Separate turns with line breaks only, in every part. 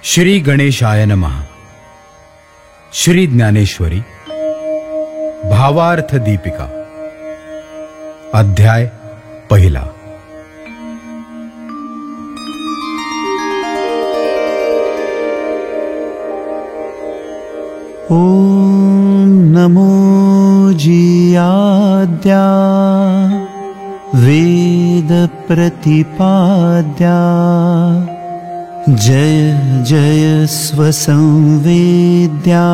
श्री गणेशाय नमः। श्री ज्ञानेश्वरी भावार्थ दीपिका अध्याय पहिला।
ओम नमो जियाद्या वेद प्रतिपाद्या जय जय स्वसंवेद्या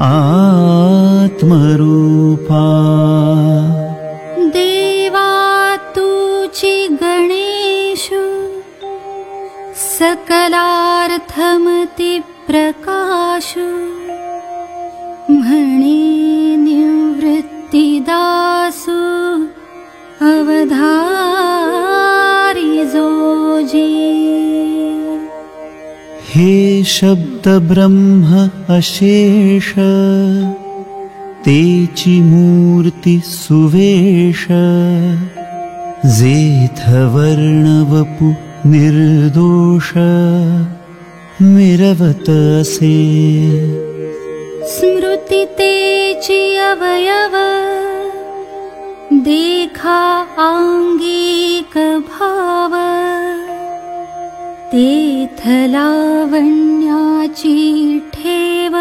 आत्मरूपा।
देवा तुझी गणेशु सकलार्थमति प्रकाशु म्हणे निवृत्तिदासु अवधारी जोजी।
हे शब्द ब्रह्म अशेष तेची मूर्ति सुवेश जेथ वर्णवपु निर्दोष मिरवत असे।
स्मृति तेची अवयव देखा आंगिक भाव तेथ लावण्याची ठेव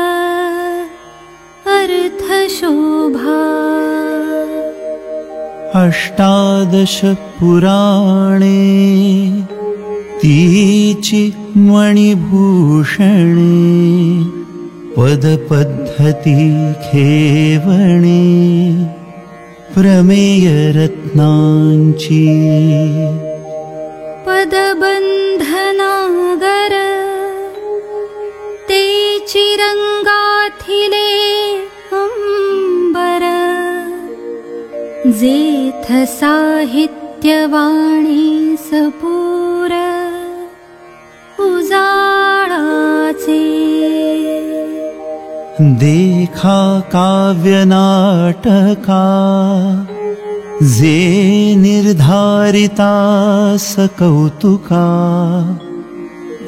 अर्थ शोभा।
अष्टादश पुराणे तीची मणिभूषणे पदपद्धती खेवणे प्रमेय रत्नांची।
पदबंधनागर तेची रंगाथिले अंबर जेथ साहित्यवाणी सपूर उजाळाचे।
देखा काव्य नाटका जे निर्धारिता सकौतुका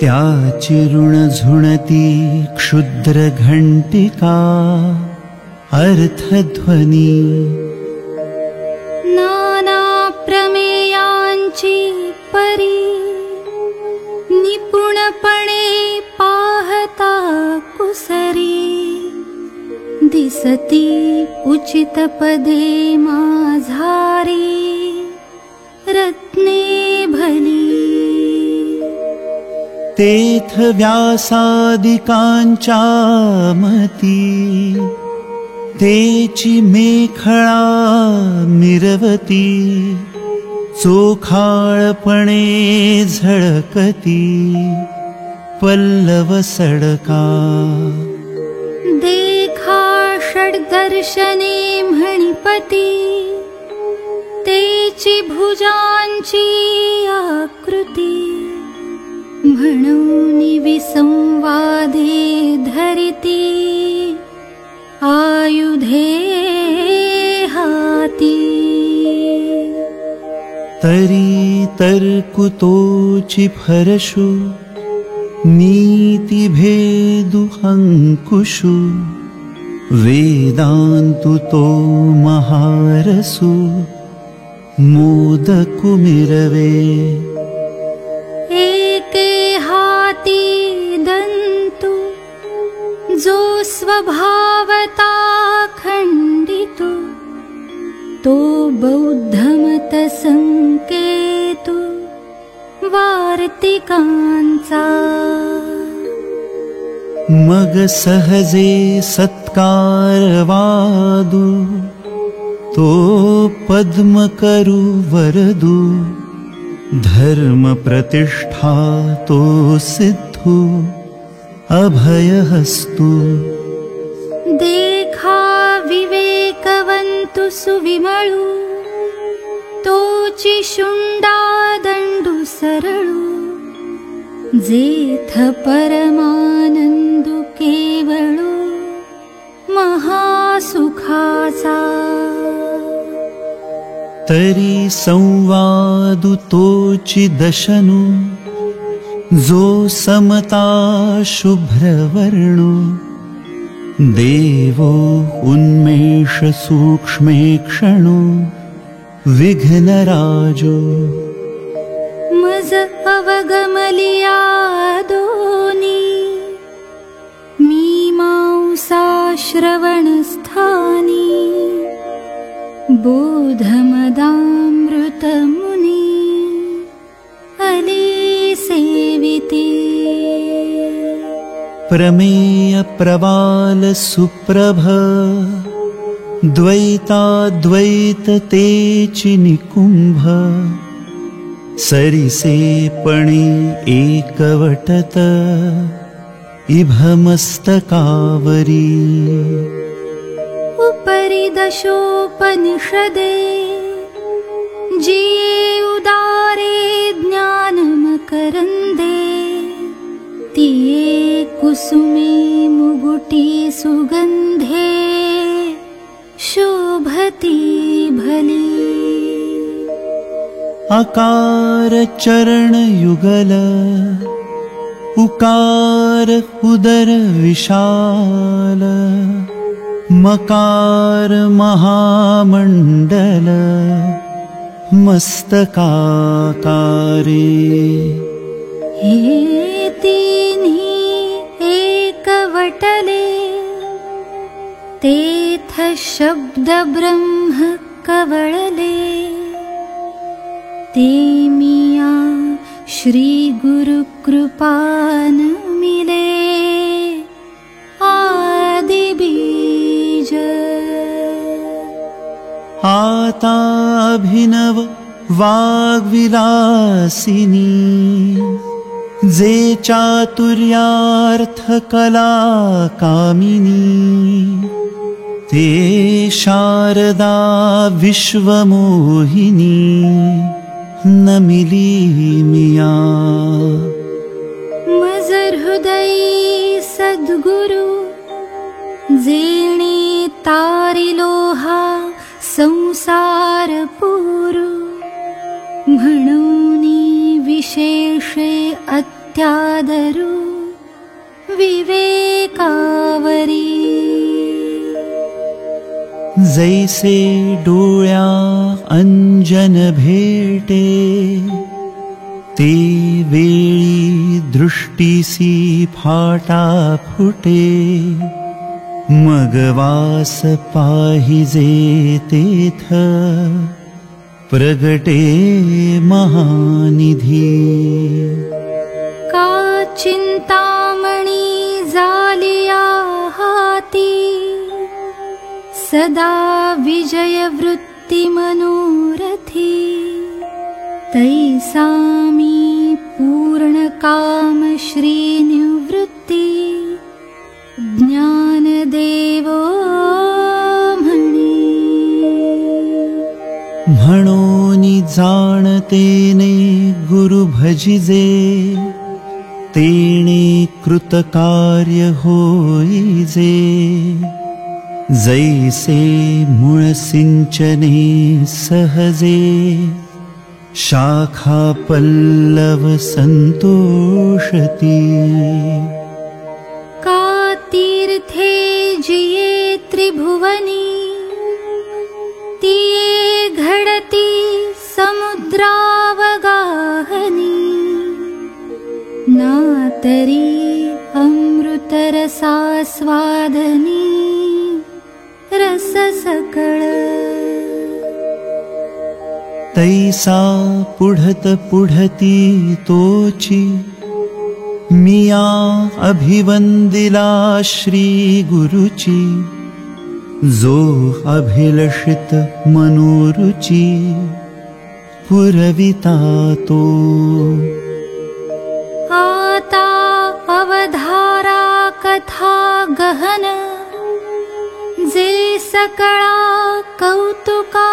त्याची ऋण झुणती क्षुद्र घंटिका अर्थध्वनी।
नाना प्रमेयांची परी निपुणपणे पाहता कुसरी दिसती उचित पदे माझारी रत्ने भली।
तेथ व्यासादिकांच्या मती तेची मेखळा मिरवती चोखाळपणे झळकती पल्लव सडका।
देखा षड्दर्शने म्हणिपती तेची भुजांची आकृती म्हणूनि विसंवादे धरिती आयुधे हाती।
तरी तर्कुतोची फरशु नीति भेदु अंकुशु वेदांतु तो महारसु मोदकु मिरवे।
एके हाती दंतु जो स्वभावता खंडितु तो बौद्धमत संकेतु वार्तिकांचा।
मग सहजे सत्कारवादु तो पद्म करु वरदु धर्म प्रतिष्ठा तो सिद्धु अभयहस्तु।
देखा विवेकवंतु सुविमळु तोची शुंडा दंडु सरळु जेथ परमानंदु केवळु महासुखाचा।
तरी संवादु तोची दशनु जो समता शुभ्रवर्णो देवो उन्मेष सूक्ष्मेक्षणो विघ्नराजो
मज अवगमलिया दोनी मीमांसा श्रवणस्थानी बोधमदामृतमुनि अली सेविते
प्रमेय प्रवाल सुप्रभ द्वैताद्वैत तेचि निकुंभ सरिसे पणे एकवटत इभमस्तकावरी
उपरि दशोपनिषदे जिये उदारे ज्ञानमकरन्दे तिये कुसुमे मुगुटी सुगन्धे शोभती भली
आकार चरण युगल उकार उदर विशाल मकार महामंडल मस्तकाकारे
हे तीन्ही एकवटले तेथ शब्द ब्रह्म कवळले ते मिया श्री गुरु कृपान मिले आदि बीज
आता अभिनव वाग्विलासिनी जे चातुर्यार्थ कला कामिनी ते शारदा विश्वमोहिनी नमिली मिया
मजर हृदयी सद्गुरु जेणे तारिलोहा संसार पुरु म्हणूनी विशेषे अत्यादरु विवेकावरी
जैसे डोळ्या अंजन भेटे ते वेळी दृष्टीसी फाटा फुटे मगवास पाहिजे तेथ प्रगटे महानिधी
का चिंतामणी जालिया हाती सदा विजय वृत्ति मनोरथी तैसामी पूर्ण काम श्री निवृत्ति ज्ञान देवो म्हणे
म्हणोनी जाणतेने गुरु भजिजे तेणे कृतकार्य होईजे जैसे मूळ सिंचने सहजे शाखा पल्लव संतोषती
का तीर्थे जिये त्रिभुवनी तिये घडती समुद्रावगाहनी नातरी अमृतरसास्वादनी रस सकळ
तैसा पुढत पुढती तोची मिया अभिवंदिला श्री गुरुची जो अभिलषित मनोरुची पुरविता तो
आता अवधारा कथा गहन जे सकळा कौतुका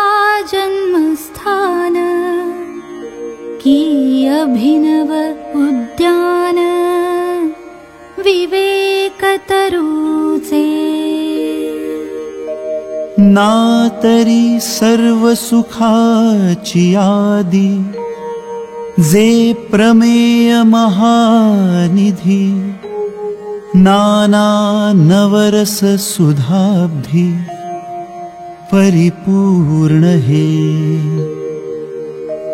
जन्मस्थान की अभिनव उद्यान विवेक तरुचे नातरी
सर्व सुखाची आदी जे प्रमेय महानिधी नाना नवरस सुधाब्धी परिपूर्ण हे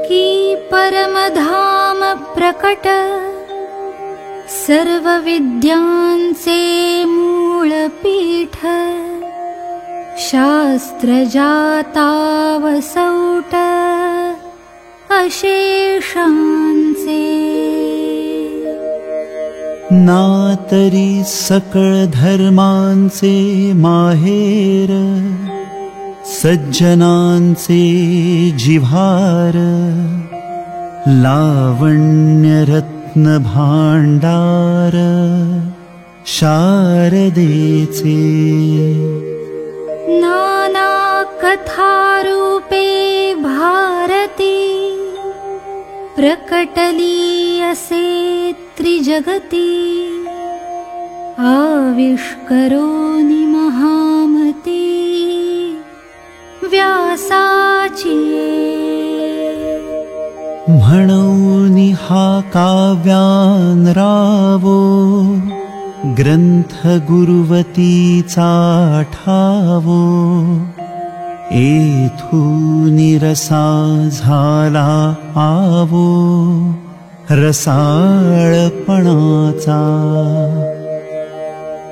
की परमधाम प्रकट सर्व विद्यांचे मूळपीठ शास्त्र जाता वसौट अशेषांचे
ना तरी सकळ धर्मांचे माहेर सज्जनांचे जिव्हार लावण्य रत्न भांडार शारदेचे
नाना कथारूपे भारती प्रकटली असे त्रिजगती आविष्करोनि महामती व्यासाची
म्हणून हा काव्यानरावो ग्रंथ गुरुवतीचा ठावो एथून रसा झाला आवो रसाळपणाचा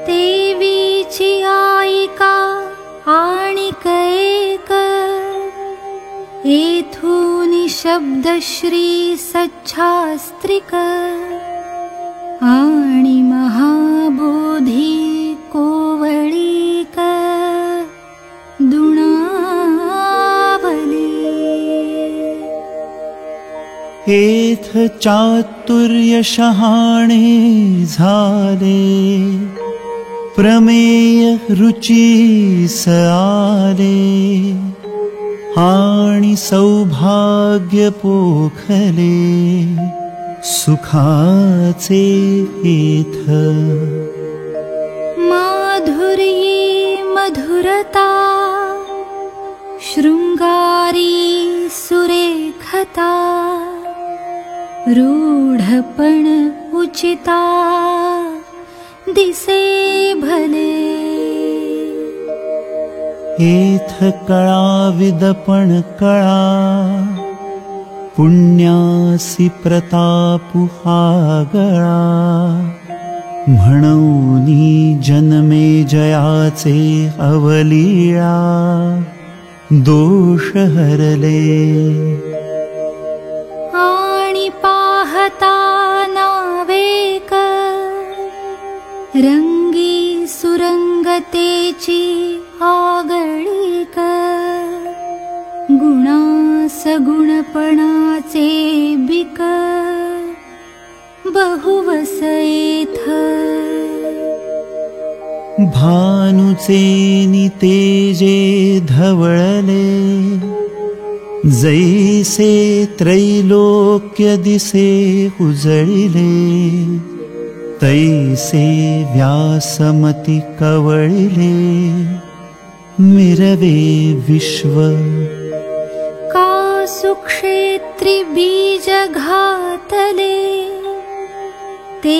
देवीची आईका आणिक एक एथून शब्द श्री सच्छास्त्रिक आणि महाबोधी कोवळीक दुणावली
एथ चातुर्य शहाणे झाले प्रमेय रुचीस आले आणि सौभाग्य पोखले सुखाचे एथ
माधुर्यी मधुरता शृंगारी सुरेखता रूढपण उचिता दिसे भले
एथ कळाविदपण कळा पुण्यासी प्रतापु हा गळा म्हणूनी जन्मे जयाचे अवलीळा दोष हरले
आणि पाहता नावेक रंगी सुरंगतेची आगळीक गुणास गुणपणाचे बिक बहुवस येथ
भानुचे नितेजे धवळले जैसे त्रैलोक्य दिसे उजळिले तैसे व्यासमती कवळिले मिरवे विश्व
का सुक्षेत्री बीज घातले ते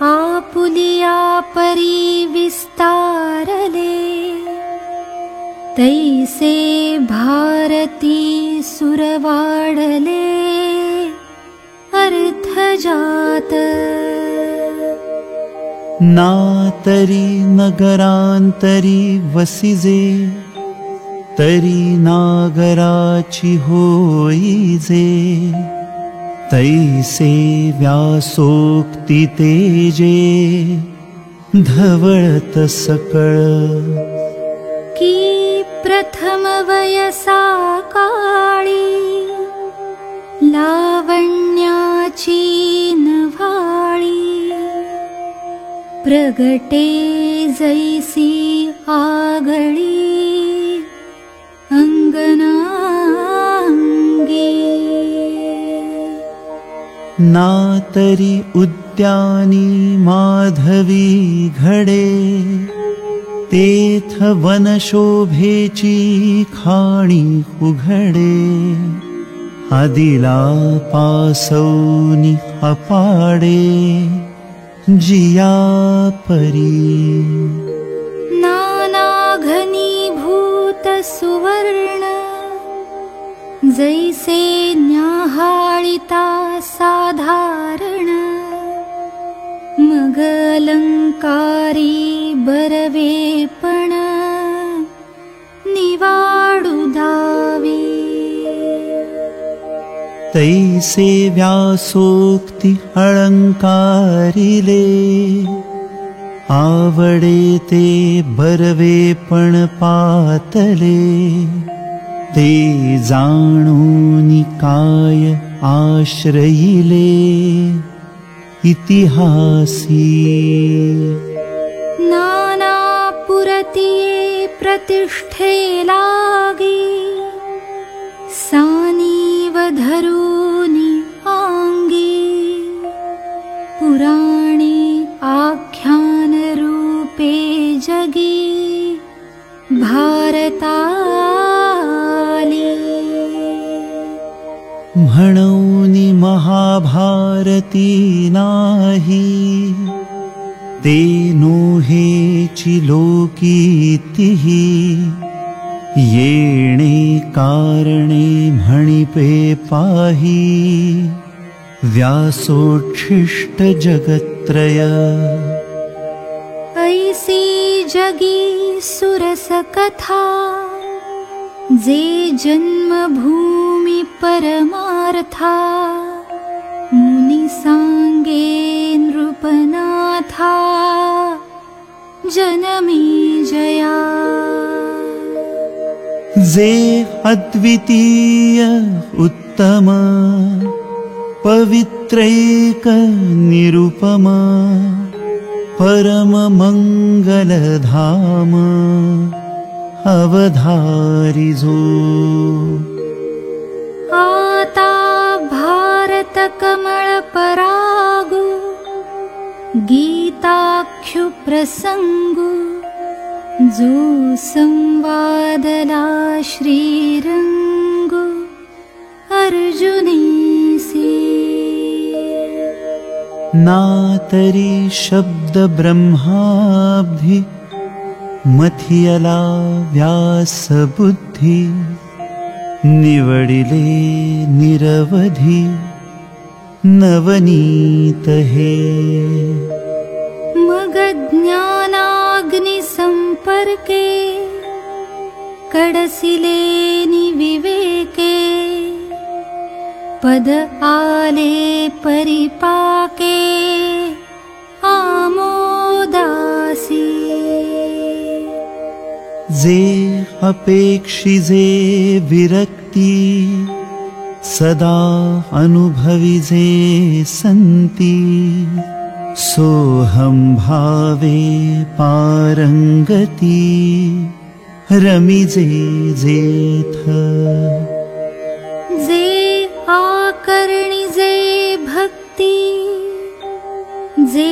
आपुलिया परी विस्तारले तैसे भारती सुरवाडले अर्थ जात
ना तरी नगरांतरी वसिजे तरी नागराची होईजे तैसे व्यासोक्ती तेजे धवळत सकळ
की प्रथम वयसा काळी लावण्याची नव्हाळी प्रगटे जैसी आगळी अंगनांगी
ना तरी उद्यानी माधवी घडे तेथ वनशोभेची खाणी उघडे आदिला पासौनी अपाडे जिया परी
नाना घनीभूत सुवर्ण जैसे न्याहाळिता साधारण मग अलंकारी बरवेपण निवाडू दावी
तैसे व्यासोक्ति अलंकारिले आवडे ते बरवेपण पातले ते जाणूनी काय आश्रयिले इतिहासी
नाना पुरतिये प्रतिष्ठे लागी सानीव धरूनी आंगी पुराणे आख्यान रूपे जगी भारताली
म्हणूनी महाभारती नाही ते नोहेची लोकीतिही येणे कारणे म्हणिपे पाही व्यासोच्छिष्ट जगत्त्रय
ऐसी जगी सुरस कथा जे जन्मभूमी परमार्था मुनी सांगे नृपनाथा जनमे जया
जे अद्वितीय उत्तम पवित्रैक निरुपम परम मंगलधाम अवधारिजो
आता भारत कमल परागु गीताख्यु प्रसंगु जो संवादला श्रीरंगु अर्जुनेसी
नातरी शब्द ब्रह्माब्धि मथियला व्यास बुद्धि निवडिले निरवधि नवनीत हे
मग ज्ञानाग्नि संपर्के कडसिले निविवेके पद आले परिपाके आमोदासी
जे अपेक्षिजे विरक्ती सदा अनुभविजे संती सोहम भावे पारंगती रमिजे जेथ
जे आकर्णिजे भक्ती जे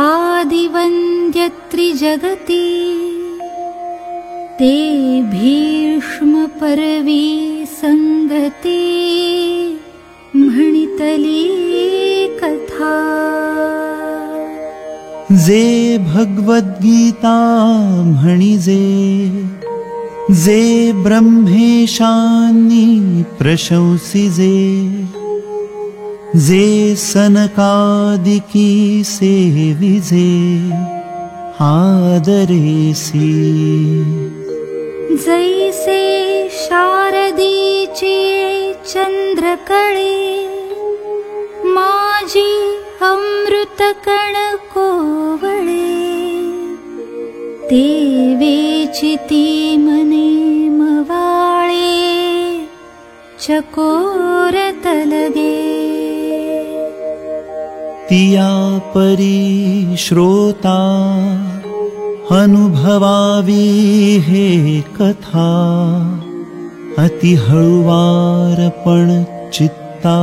आदिवन्द्य त्रिजगती ते भीष्म परवी संगती म्हणितली कथा
जे भगवद्गीता म्हणिजे जे ब्रह्मेशांनी प्रशंसिजे जे सनकादिकी सेविजे आदरेसी
जैसे शारदीचे चंद्रकळे माझी अमृतकण कोवळे ते वेचिती मने मवाळे चकोर तलगे
तिया परी श्रोता अनुभवावी हे कथा अति हळुवार पण चित्ता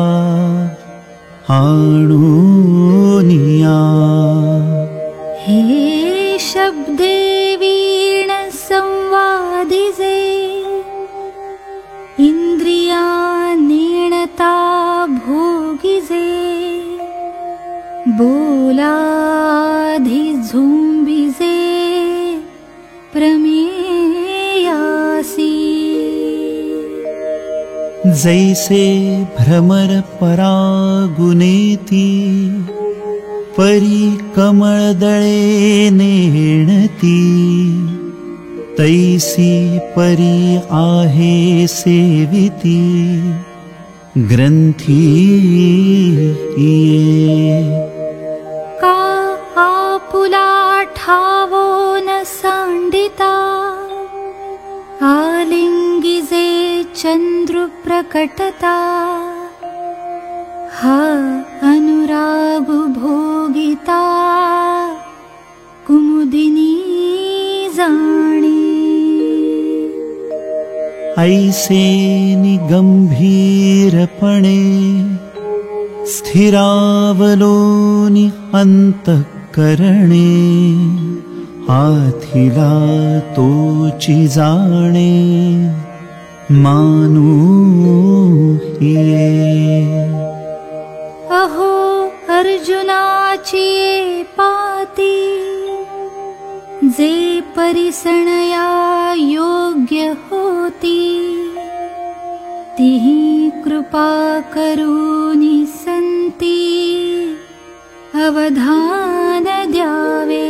आणूनिया
हे शब्दे वीण संवादिजे इंद्रिया नेण बोलाधि झुंबिजे प्रमेयासी।
जैसे भ्रमर परागुनेती परी कमळदळे नेणती, तैसी परी आहे सेविती ग्रंथी ये।
का आपुला ठावो न सांडिता, आलिंगिजे चंद्र प्रकटता, हा अनुराग भोगिता कुमुदिनी जाणी।
ऐसे निगंभीरपणे स्थिरावलोनि अंतःकरणे, हाथिला तोची जाणे मानू हिये।
अहो अर्जुनाची पाती, जे परिसणया योग्य होती, तिही कृपा करूनी संती अवधान द्यावे।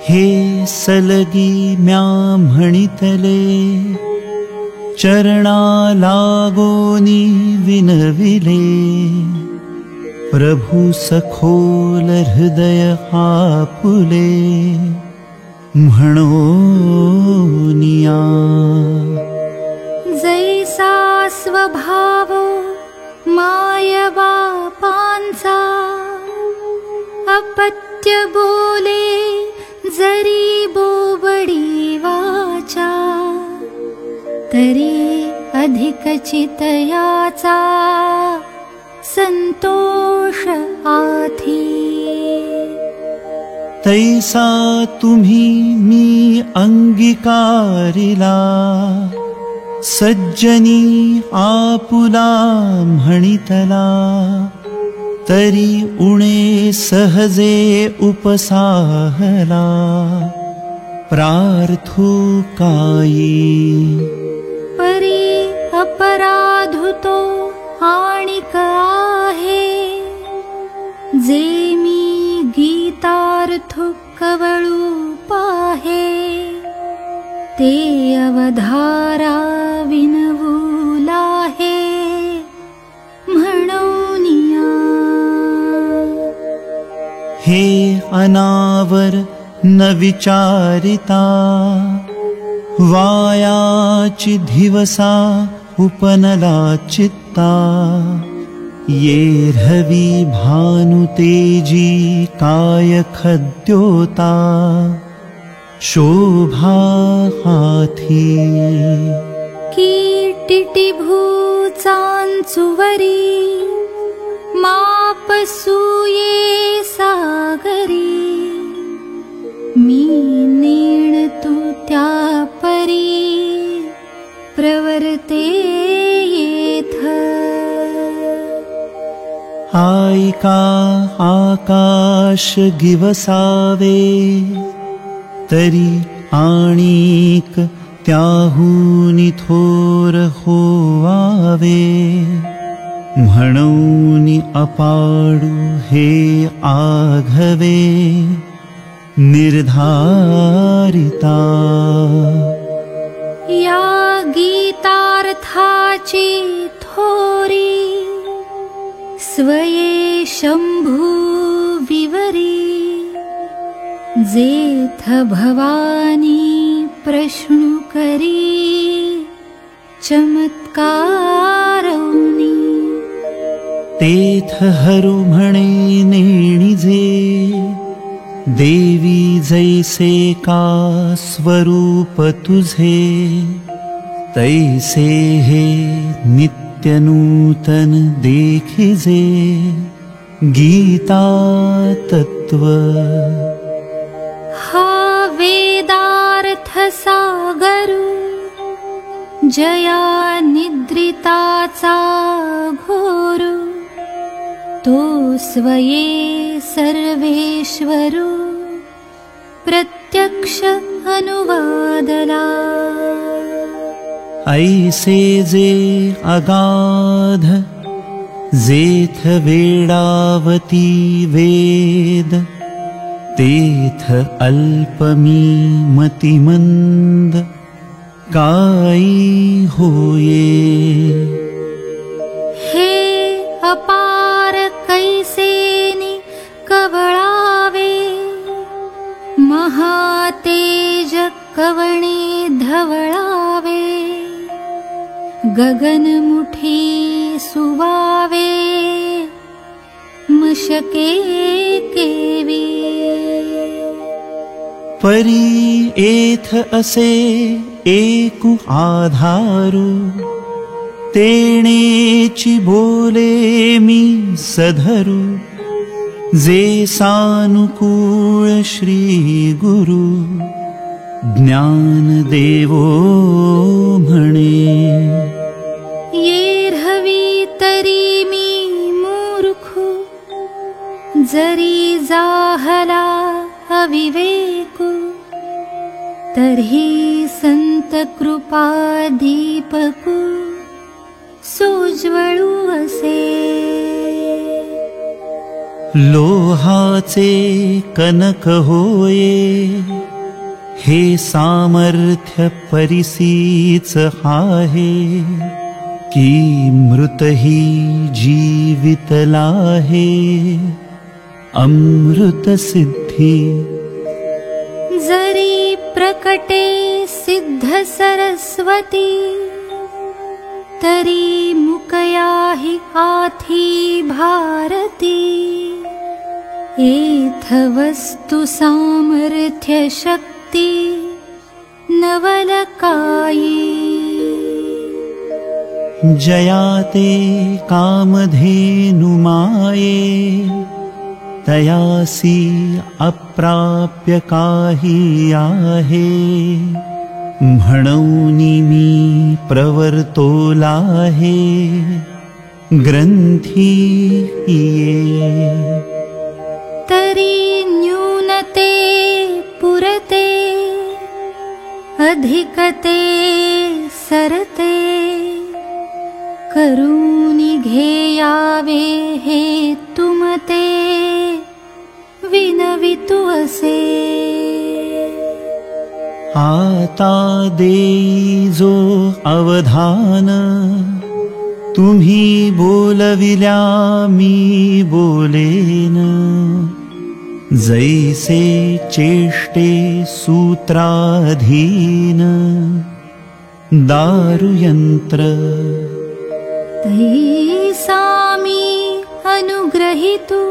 हे सलगी म्या म्हणितले, चरणा लागोनी विनविले, प्रभु सखोल हृदय आपुले म्हणोनिया।
जैसा स्वभाव माय बापांचा, अपत्य बोले जरी बोबडी वाचा, तरी अधिक चितयाचा संतोष आथी।
तैसा तुम्ही मी अंगीकारिला, सज्जनी आपुला म्हणितला, तरी उणे सहजे उपसाहला प्रार्थू काई।
परी अपराधुतो आणिक आहे, जे मी गीतार्थ कवळू पाहे, ते अवधारा विनवूला हे म्हणूनिया।
हे अनावर न विचारिता, वायाची दिवसा उपनला चित्ता, ये रवी भानुतेजी काय खद्योता शोभा हाथी।
कीटिटिभू चांचुवरी, मापसूये सागरी, मी नेण तू त्या परी प्रवर्ते येथ।
आयका आकाश गिवसावे, तरी आणिक त्याहूनि थोर होवावे, म्हणूनि अपाडू हे आघवे निर्धारिता।
या गीतार्थाची थोरी, स्वये शंभू विवरी, जेथ भवानी प्रश्नु करी चमत्कारौनी।
तेथ हरु म्हणे नेणिजे, देवी जैसे का स्वरूप तुझे, तैसे हे नित्य नूतन देखिजे गीता तत्व।
हा वेदार्थ सागरू, जया निद्रिताचा घोरू, तो स्वये सर्वेश्वरो प्रत्यक्ष अनुवादला।
ऐसे जे अगाध जेथ वेडावती वेद, तेथ अल्पमी मतिमंद काई होये।
हे अपार कैसेनि कवळावे, महातेज कवणे धवळावे, गगनमुठी सुवावे, मशके केवी।
परी एथ असे एकु आधारू, तेणेची बोले मी सधरू, जे सानुकूळ श्री गुरु ज्ञान देवो म्हणे।
येरहवी तरी मी मूर्खू, जरी जाहला अविवेकू, तर्हि संत कृपा दीपकू सोज्वळू असे।
लोहाचे कनक होये, हे सामर्थ्य परिसीच आहे, की मृतही जीवितला आहे अमृत सिद्धी।
जरी प्रकटे सिद्ध सरस्वती, तरी मुकयाहि आथी भारती। एथ वस्तु सामर्थ्य शक्ति नवलकायी।
जयाते कामधेनु माये, तयासी अप्राप्य काही आहे। म्हणूनि मी प्रवर्तोला आहे ग्रंथी ये।
तरी न्यूनते पुरते, अधिकते सरते, करूनि घेयावे हे तुमते विनवितु असे।
आता देई जो अवधान, तुम्ही बोलविल्या मी बोलेन। जैसे चेष्टे सूत्राधीन, दारुयंत्र
तैसा मी अनुग्रहितु,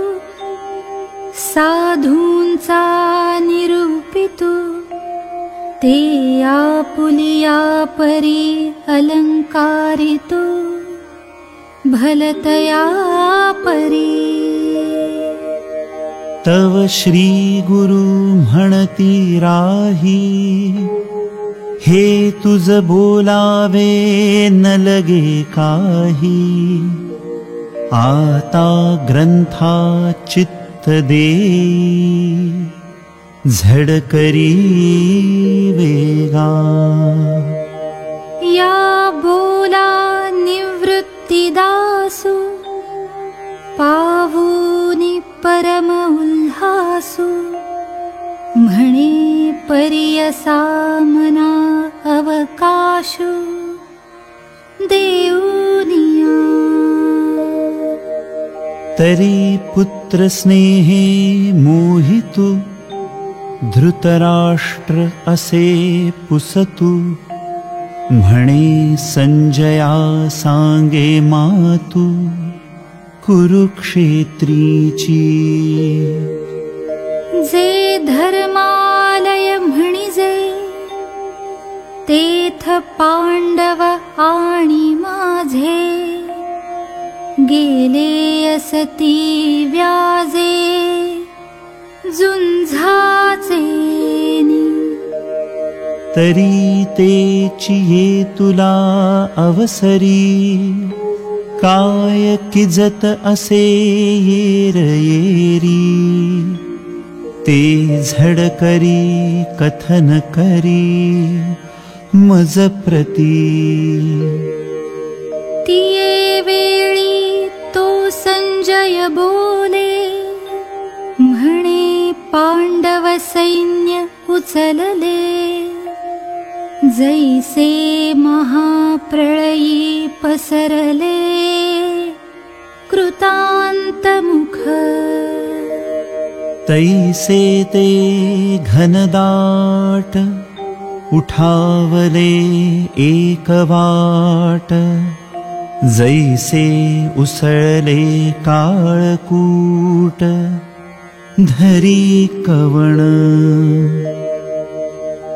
साधूंचा निरूपितु, ते आपुलिया परी अलंकारितु, भलतया परी।
तव श्री गुरु म्हणती राही, हे तुझ बोलावे न लगे काही। आता ग्रंथा चित्त देई, झडकरी वेगा।
या बोला निवृत्तिदासु, पावूनि परम उल्हासु, म्हणे परियसा मना अवकाशु देऊनिया।
तरी पुत्र स्नेहे मोहितु, धृतराष्ट्र असे पुसतु, म्हणे संजया सांगे मातु कुरुक्षेत्रीची।
जे धर्मालय म्हणिजे, तेथ पांडव आणि माझे, गेले असती व्याजे झुंझाचे। तरी
तेची ये तुला अवसरी, काय किजत असे येर येरी, ते झड करी कथन करी मज प्रती.
तिये वेळी तो संजय बोले, म्हणे पांडव सैन्य उचलले, जैसे महाप्रळयी पसरले कृतांत मुख.
तैसे ते घनदाट उठावले एक वाट, जैसे उसळले काळकूट धरी कवण.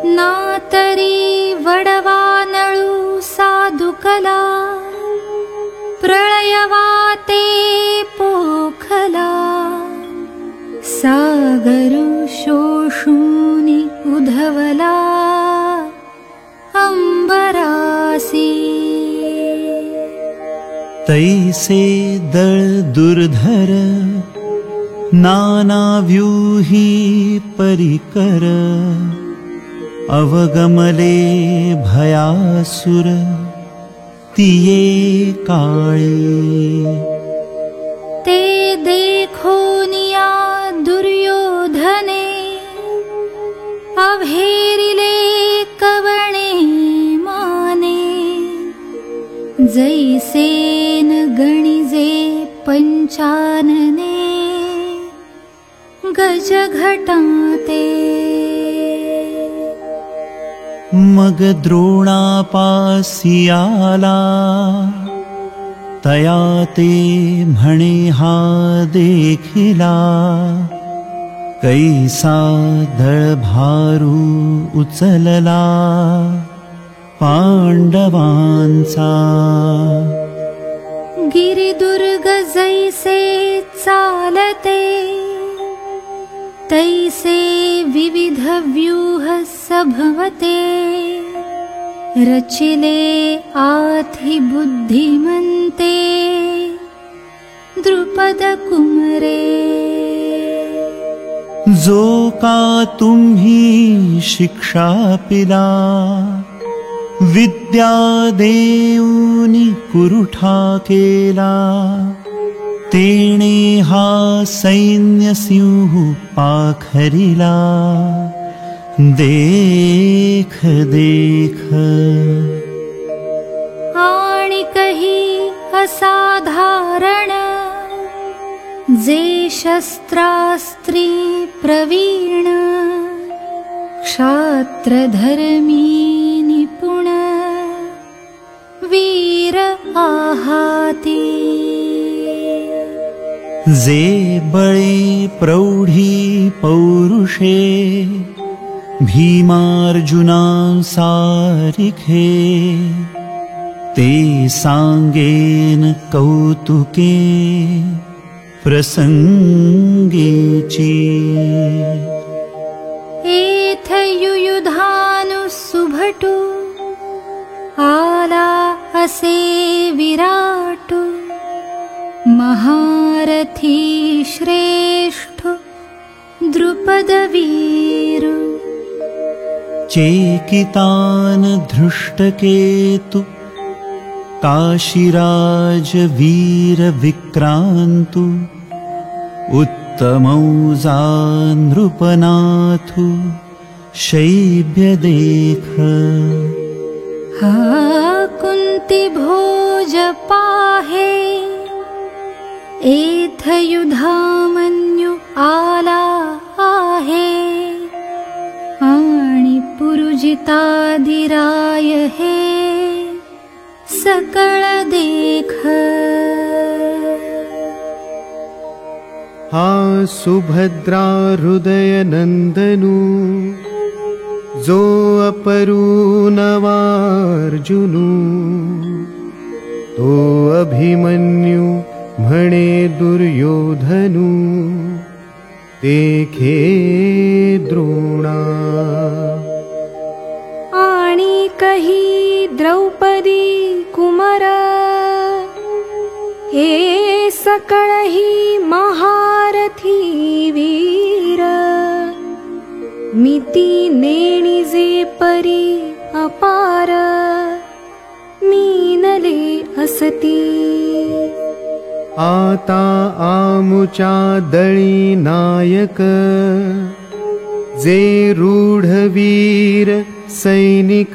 नातरी वडवानळू साधुकला, प्रळयवाते पोखला, सागरु शोषूनि उधवला अंबरासी.
तैसे दळ दुर्धर नानाव्यूही परिकर, अवगमले भयासुर तिये काळे.
ते देखोनिया दुर्योधने, अभेरिले कवणे माने, जैसेन गणिजे पंचानने गजघटाते.
मग द्रोणापासी आला, तया ते म्हणे हा देखिला, कैसा दळभारू उचलला पांडवांचा.
गिरिदुर्ग जैसे चालते, तैसे विविध व्यूह सभवते, रचिले आथि बुद्धिमन्ते द्रुपद कुमरे.
जो का तुम्ही शिक्षा पिला, विद्या देऊनी कुरुठा केला, तेणे हा सैन्य सिंह पाखरिला. देख देख
आणि कही असाधारण, जे शस्त्रास्त्री प्रवीण, क्षात्रधर्मी निपुण, वीर आहाती.
जे बळे प्रौढी पौरुषे, भीमार्जुना सारिखे, ते सांगेन कौतुके प्रसंगेची.
एथ युयुधानु सुभटु, आला असे विराटु, महारथी श्रेष्ठ द्रुपद वीरु.
चेकितान धृष्टकेतु, काशीराज वीर विक्रांतु, उत्तमौजा नृपनाथु शैब्य देख.
हा कुंती भोज पाहे, एथ युधामन्यु आला आहे, आणि पुरुजितादिराय हे सकळ देख.
हा सुभद्रा हृदय नंदनु, जो अपरू नवार्जुनु, तो अभिमन्यु म्हणे दुर्योधनु, देखे द्रोणा.
आणि कही द्रौपदी कुमार, हे सकळही महारथी वीर, मिती नेणिजे परी अपार, मीनले असती.
आता आमुच्या दळी नायक, जे रूढवीर सैनिक,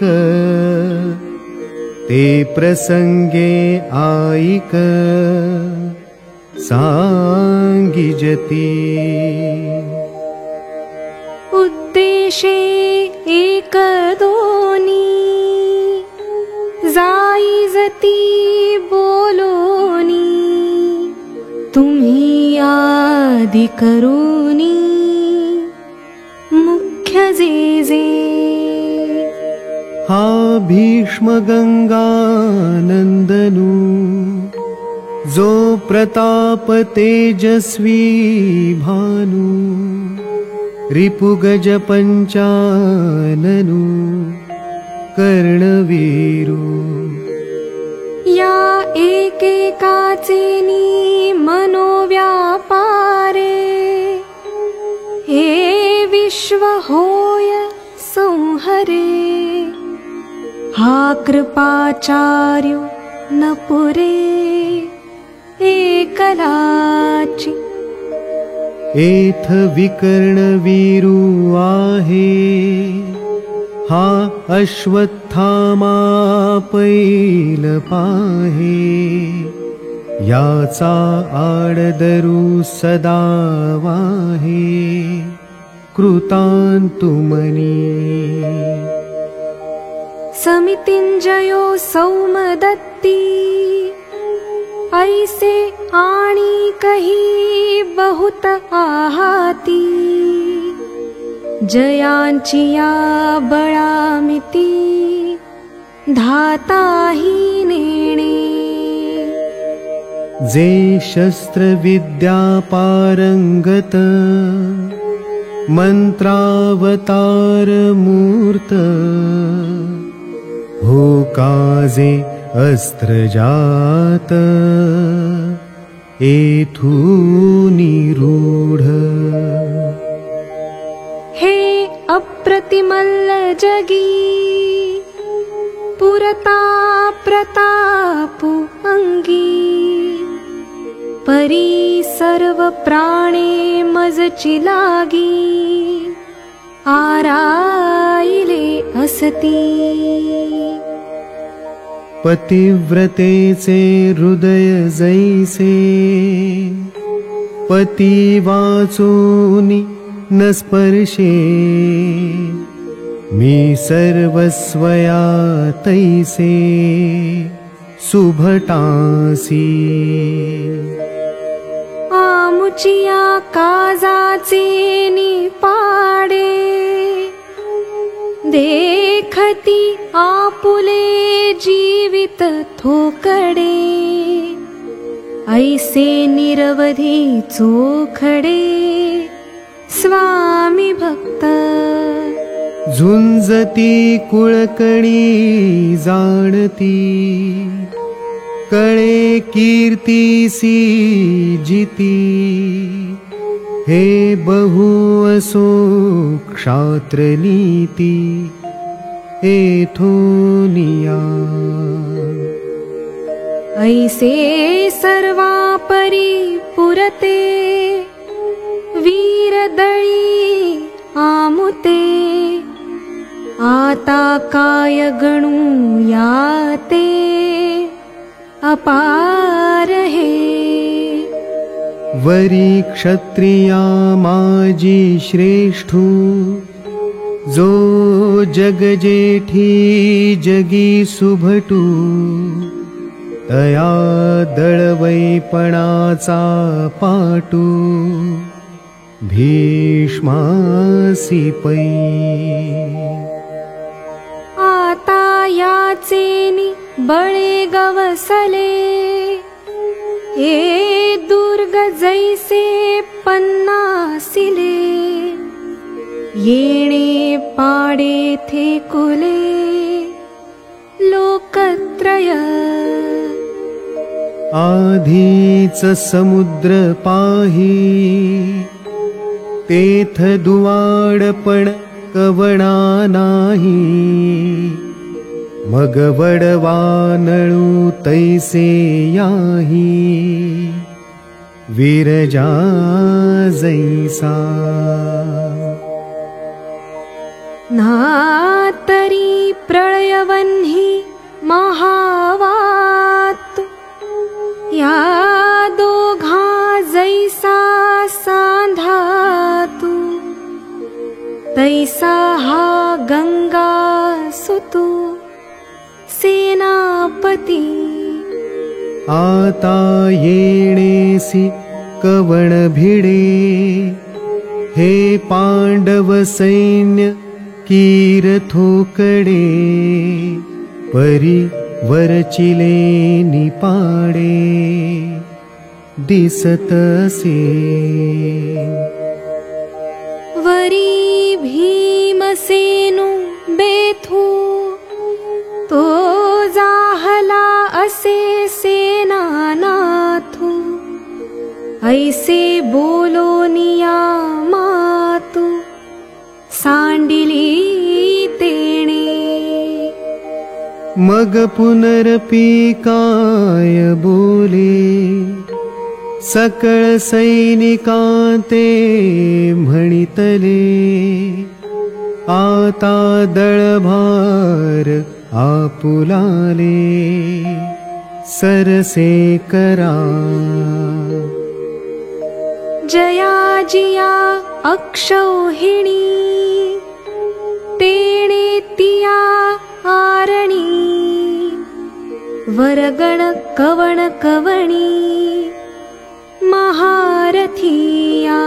ते प्रसंगे आईक सांगिजती.
उद्देशे एक दोनी, जाईजती बोलोनी, तुम्ही आदि करूनी, मुख्य जे जे.
हा भीष्म गंगानंदनू, जो प्रताप तेजस्वी भानू, रिपुगज पंचाननू, कर्णवीरू.
या एकेकाचेनी मनोव्यापारे, हे विश्व होय संहरे. हा कृपाचार्यो न पुरे, एकलाची.
एथ विकर्णवीरू आहे, हा अश्वत्थामा पैल पाहे. याचा आडदरू सदा वाहे, कृतांतुमनी.
समितिंजयो सौमदत्ती, ऐसे आणी कही बहुत आहाती. जयांची या बळामिती, धाताही नेणे.
जे शस्त्रविद्या पारंगत, मंत्रावतार मूर्त, हो काजे अस्त्रजात, एथूनी रूढ.
हे अप्रतिमल्ल जगी, पुरता प्रतापु अंगी. परी सर्व प्राणे मजची लागी, आराईले असती.
पतिव्रतेचे हृदय जैसे, पती वाचूनी न स्पर्शे. मी सर्वस्वया तैसे, सुभटासी.
आमुचिया काजाचे निपाडे, देखती आपुले जीवित थोकडे. ऐसे निरवधी चोखडे, स्वामी भक्त.
झुंजती कुळकणी जाणती, कळे कीर्तीसी जिती. हे बहु असो क्षात्रनीती, एथोनिया.
ऐसे सर्वा परी पुरते, वीरदळी आमुते. आता काय गणू याते, अपार हे.
वरी क्षत्रिया माजी श्रेष्ठू, जो जगजेठी जगी सुभटू. तया दळवैपणाचा पाटू, भीष्मासी पै.
आता याचेनी बळे गवसले, हे दुर्ग जैसे पन्नासिले. येणे पाडे थे कुले, लोकत्रय.
आधीच समुद्र पाही तेथ दुवाडपण कवणा नाही मग वडवानळू तैसे याही विरजा जैसा
नातरी प्रळयवन्ही महावात या दोघा जैसा सांधातू तैसा हा गंगा सुतू सेनापती
आता येणेसी कवण भिडे हे पांडव सैन्य कीर थोकडे परी वरचिले निपाडे दिसतसे
वरी भीमसेनु बेथू तो जाहला असे सेनानाथू ऐसे बोलोनिया मातू सांडिली तेणे
मग पुनरपि काय बोले सकळ सैनिकांते म्हणितले आता दळभार आपुलाले सरसे करा
जयाजिया अक्षौहिणी तेणे तिया आरणी वरगण कवण कवणी महारथिया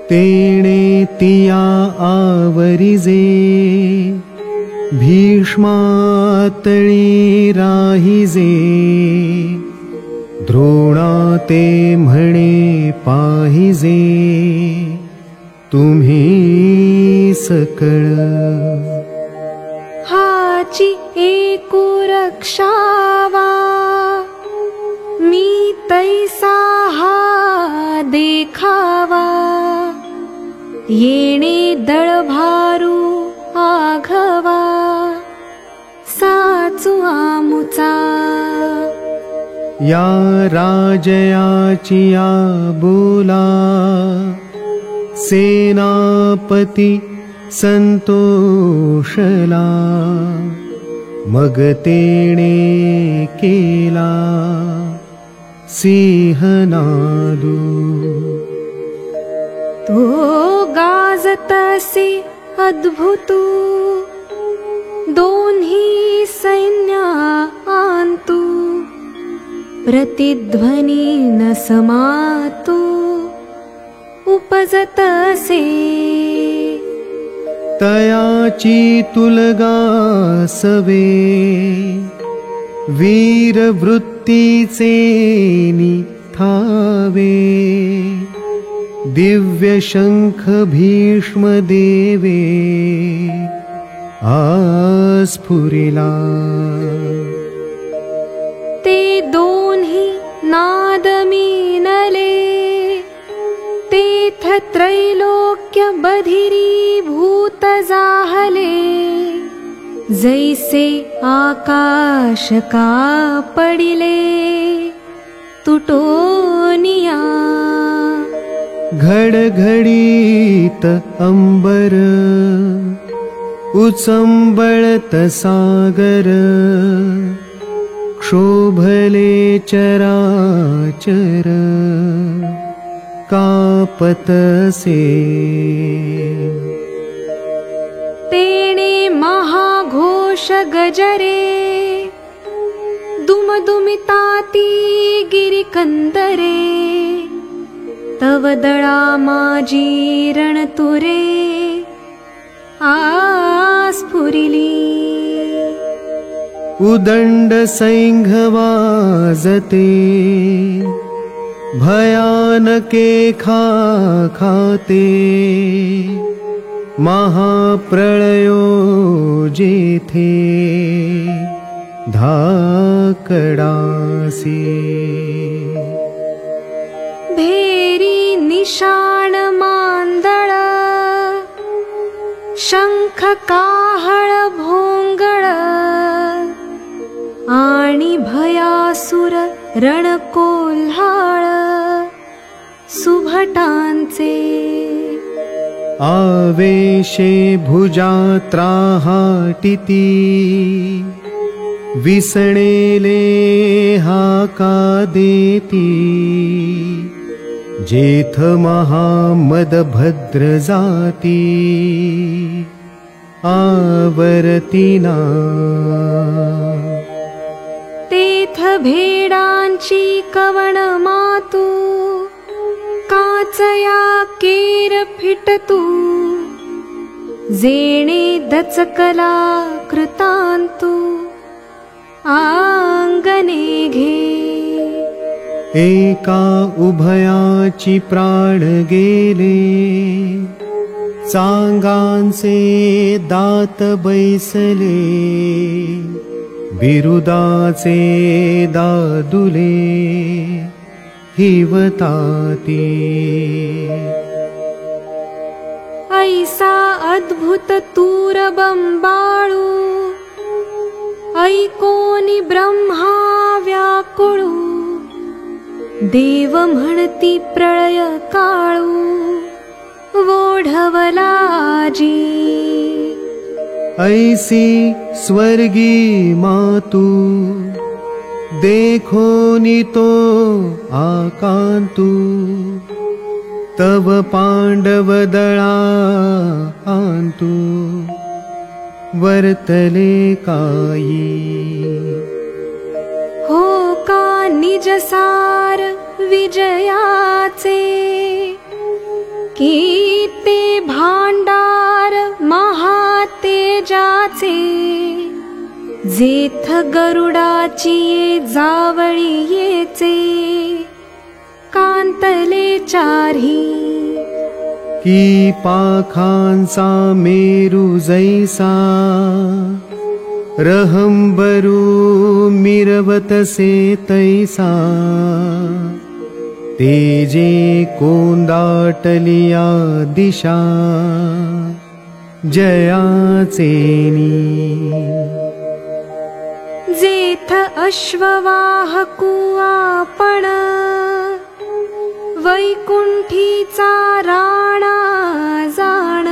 तेणे तिया आवरिजे भीष्मातळी राहिजे द्रोणा ते म्हणे पाहिजे तुम्ही सकळ
हाची एकू रक्षावा मी तैसा हा देखावा येणे दळभारू आघवा साचू आमुचा
या राजयाची या बोला सेनापती संतोषला मग तेणे केला सिंहनादू
तो गाजतसे अद्भुतू दोन्ही सैन्य आंतू प्रतिध्वनी न समातू उपजतसे
तयाची तुलगा सवे वीर वृत्तीचे निथावे दिव्य शंख भीष्म देवे आस्फुरिला
ते दोन्ही नाद मीनले तेथ त्रैलोक्य बधिरी भूत जाहले जैसे आकाश का पडिले तुटोनिया
घडघडीत अंबर उचंबळत सागर क्षोभले चराचर कापतसे
तेणे महाघोष गजरे दुमदुमिताती गिरिकंदरे तव दळा माजी रणतुरे आस्फुरिली
उदंड सैंघ वाजते भयानके खाते महाप्रळयो जेथे धाकडासी।
भेरी निशाण मांदळ, शंख काहळ भोंगळ, आणि भयासुर रणकोल्हाळ सुभटांचे।
आवेशे भुजा त्राहाटिती, विसणेले हाका देती। जेथ महामदभद्र जाती, आवर्तिना।
तेथ भेडांची कवण मातू, काचया केर फिटतू। जेणे दचकला कृतांतू, आंगणे घे।
एका उभयाची प्राण गेले, चांगांचे दात बैसले। बिरुदाचे दादुले हिवताती।
ऐसा अद्भुत तूर बंबाळू, ऐकोनी ब्रह्मा व्याकुळू। देव म्हणती प्रळय काळू, वोढवलाजी।
ऐसी स्वर्गी मातू, देखोनी तो आकांतू। तव पांडव दळा आंतू, वर्तले काई।
हो का निजसार विजयाचे, की ते भांडार महातेजाचे। जेथ गरुडाची ये जावळी येचे, कांतले चारही।
की पाखांचा मेरू जैसा, रहंबरू मिरवतसे तैसा। तेजे कोंदाटलिया दिशा, जयाचेनी।
जेथ अश्ववाहकू आपण, वैकुंठीचा राणा जाण।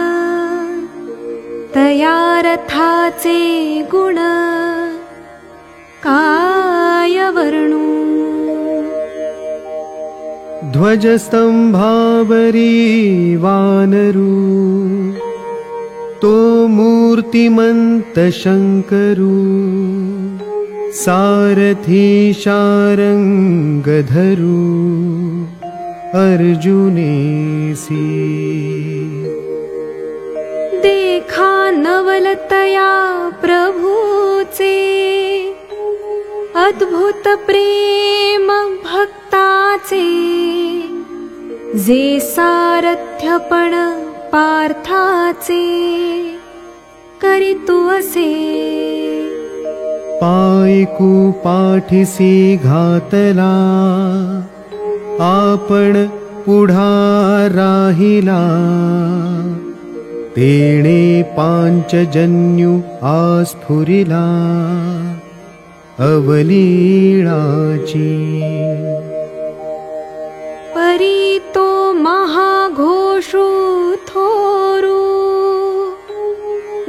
तया रथाचे गुण, काय वर्णू।
ध्वजस्तंभावरी वानरू, तो मूर्तिमंत शंकरू। सारथी शारंगधरू, अर्जुनेसी।
देखा नवलतया प्रभूचे, अद्भुत प्रेम भक्ताचे। जे सारथ्यपण पार्थाचे, करीतू असे।
पायकू पाठीसी घातला, आपण पुढा राहिला। तेणे पांचजन्यू आस्फुरिला, अवलीळाची।
परी तो महाघोषू थोरू,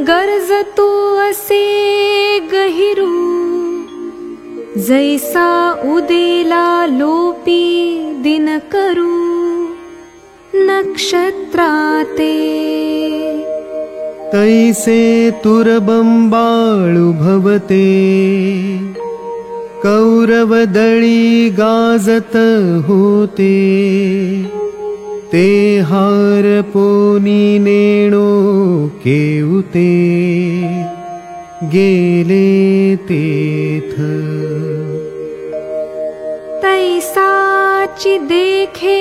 गरजतू असे गहिरू। जैसा उदेला लोपी दिन करू, नक्षत्राते।
तैसे तुरबंबाळू भवते, कौरवदळी गाजत होते। ते हार पोनी नेणो केऊते, गेले तेथ।
तैसाची देखे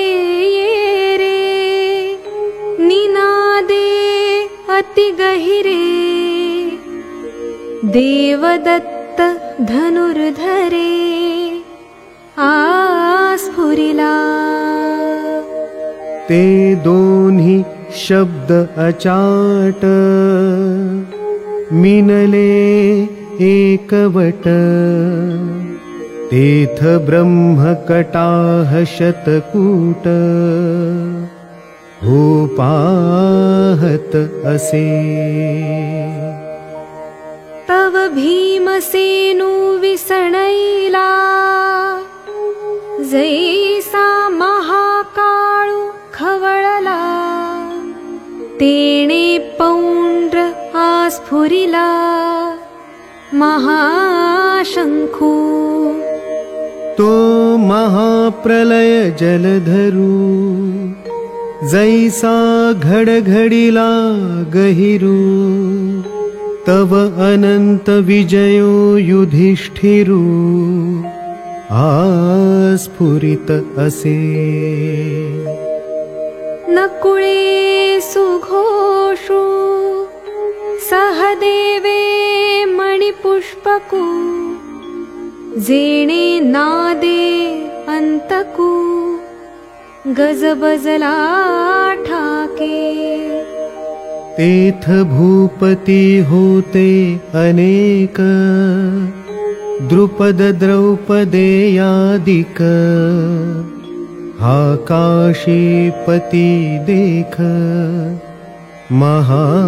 ये रे, निनादे अति गहिरे। देवदत्त धनुर्धरे आस्फुरिला।
ते दोन्ही शब्द अचाट मिनले एकवट। तेथ ब्रह्मकटाह शतकूट हो पाहत असे।
तव भीमसेनु विसणैला जैसा महाकाळू खवळला। तेणे पौंड्र आस्फुरिला महाशंखू।
तो महाप्रलय जलधरू जैसा घडघडिला गहिरू। तव अनंत विजयो युधिष्ठिरू आस्फुरित असे।
नकुळे सुघोषु सहदेवे मणिपुष्पकु। जेणे नादे अंतकू गजबजला ठाके।
तेथ भूपती होते अनेक द्रुपद द्रौपदेयादिक। हा काशीपती देख महाबाहू।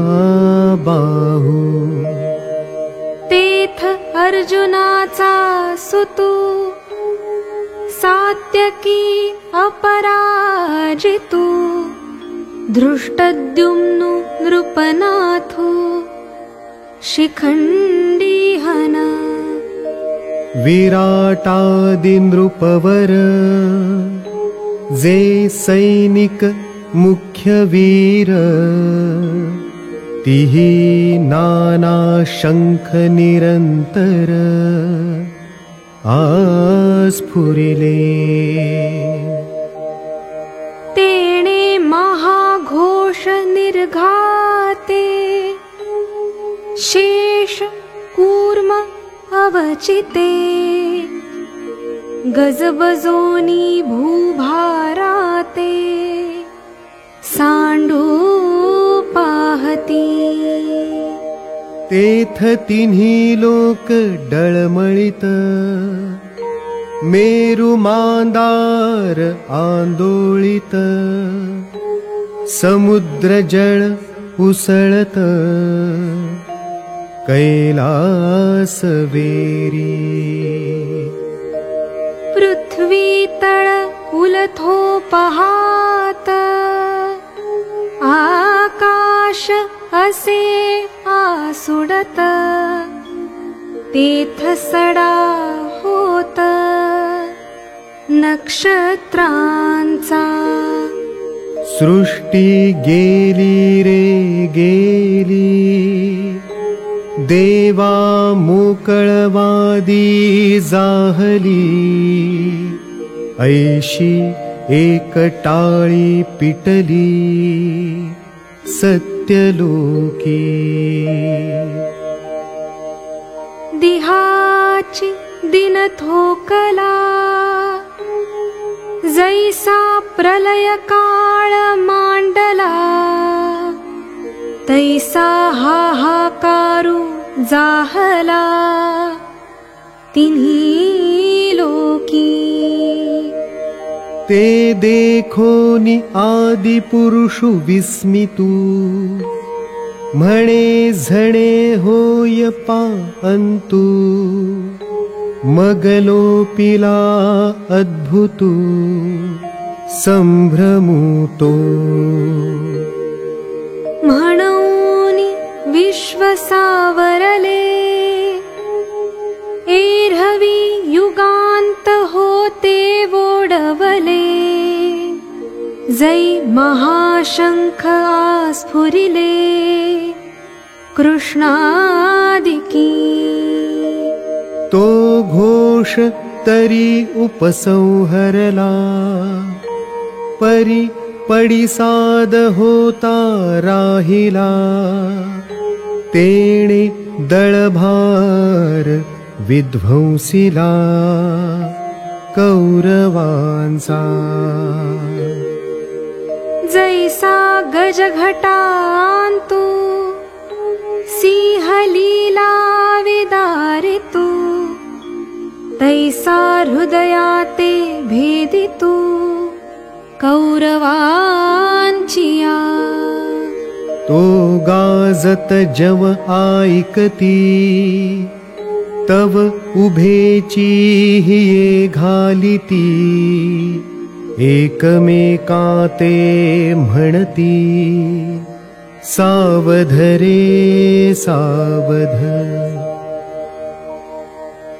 तेथ अर्जुनाचा सुतू सात्यकी अपराजितू। धृष्टद्युम्नु नृपनाथो शिखंडी हन।
विराटादि नृपवर जे सैनिक मुख्य वीर। तिही नाना शंख निरंतर आस्फुरिले।
तेणे महाघोष निर्घाते शेष कूर्म अवचिते। गजबजोनी भूभाराते सांडू पाहती।
तेथ तिन्ही लोक डळमळीत मेरु मांदार आंदोळीत। समुद्र जळ उसळत कैलास वेरी।
पृथ्वी तळ उलथो पहात आकाश असे आसुडत। तेथ सडा होत नक्षत्रांचा।
सृष्टी गेली रे गेली देवा मोकळवादी जाहली। ऐशी एकटाळी पिटली सत्यलोकी।
दिहाची दिन थोकला जैसा प्रलय काळ मांडला। तैसा हाहाकारू जाहला तिन्ही लोकी।
ते देखोनी आदि पुरुषु विस्मितू म्हणे झणे होय पांतु। मगलो पिला अद्भुतू संभ्रमुतो।
म्हणूनी विश्व सावरले एरहवी युगांत होते वोडवले। जै महाशंख आस्फुरिले कृष्णादिकी।
तो घोष तरी उपसंहरला परी पडिसाद होता राहिला। तेणे दळभार विध्वंसिला कौरवांचा।
जैसा गजघटांतु सिंहलीला विदारितु, तैसा हृदयाते भेदितु कौरवांचिया।
तो गाजत जव ऐकती, तव उभेची हिये घालिती। एकमेकाते म्हणती, सावध रे सावध।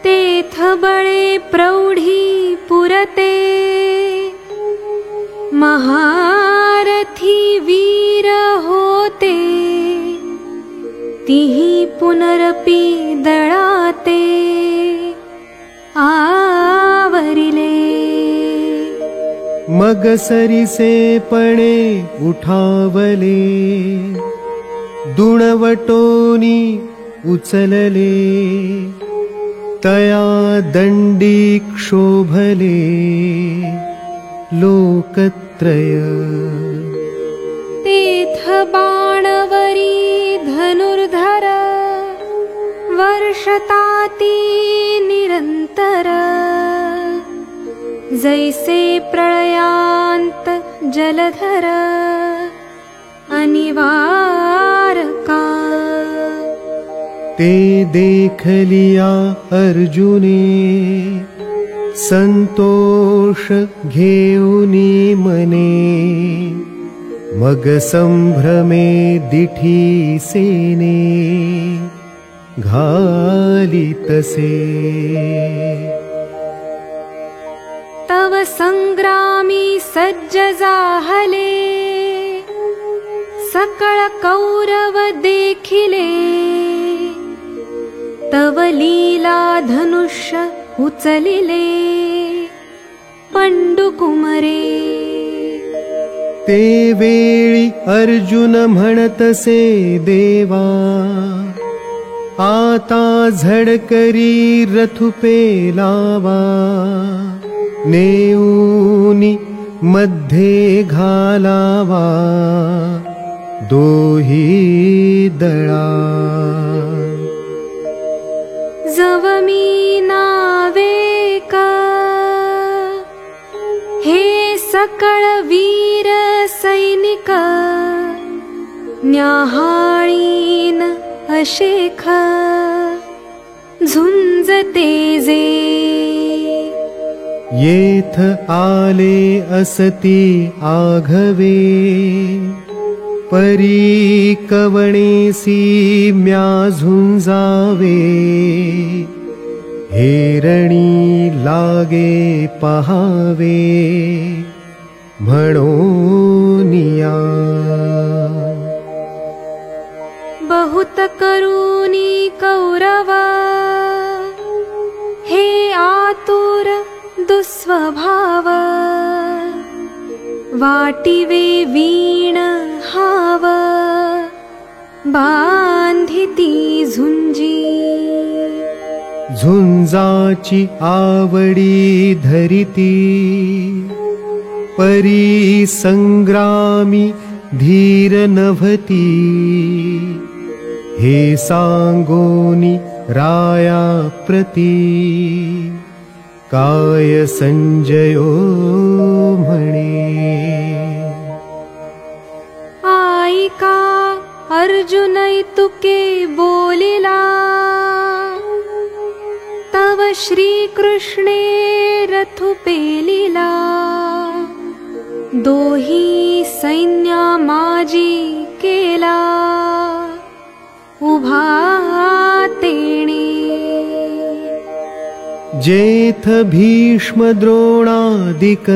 तेथ बळे प्रौढी पुरते, महारथी वीर होते। तिही पुनरपि दळाते आवरिले।
मग सरिसे पणे उठावले, दुणवटोनी उचलले। तया दंडी क्षोभले लोकत्रय।
तेथ बाणवरी धनुर्धर, वर्षताती निरंतर। जैसे प्रलयांत जलधर, अनिवारका।
ते देखलिया अर्जुने, संतोष घेऊनी मने। मग संभ्रमे दिठी सेने, घाली तसे।
तव संग्रामी सज्ज जाहले, सकळ कौरव देखिले। तव लीला धनुष्य उचलिले, पंडुकुमरे।
ते वेळी अर्जुन म्हणतसे देवा, आता झडकरी रथुपे लावा। नेऊनी मध्ये घालावा, दोही दळा।
जवमी नावेका, हे सकळ वीर सैनिक। न्याहाळीन अशेख, झुंज तेजे।
येथ आले असती आघवे, परी कवणेसी म्या झुंजावे। हेरणी लागे पहावे, म्हणोनिया।
बहुत करूनी कौरव, हे आतुर दुस्वभाव। वाटिवे वीण हाव, बांधिती झुंजी।
झुंजाची आवडी धरिती, परी संग्रामी धीर नभती। हे सांगोनी राया प्रती, काय संजयो म्हणे।
ऐका अर्जुन तुके बोलिला, तव श्री कृष्णे रथु पेलिला। दोही सैन्या माजी केला, उभा तेणे।
जेथ भीष्म द्रोणादिक,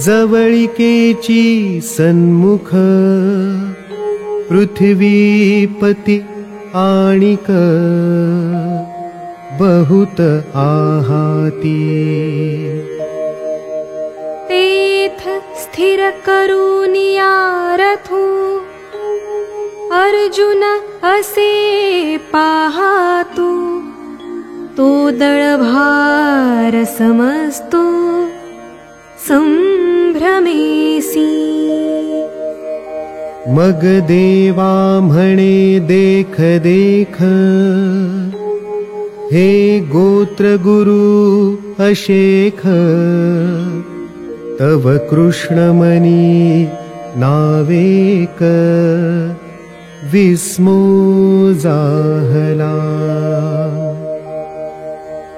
जवळिकेची सन्मुख। पृथ्वीपती आणिक, बहुत आहाती।
तेथ स्थिर करूनिया रथू, अर्जुन असे पाहातू। तो दळभार समजतो संभ्रमेसी.
मग देवा म्हणे देख देख, हे गोत्र गुरु अशेख, तव कृष्णमणी नावेक विस्मो जाहला.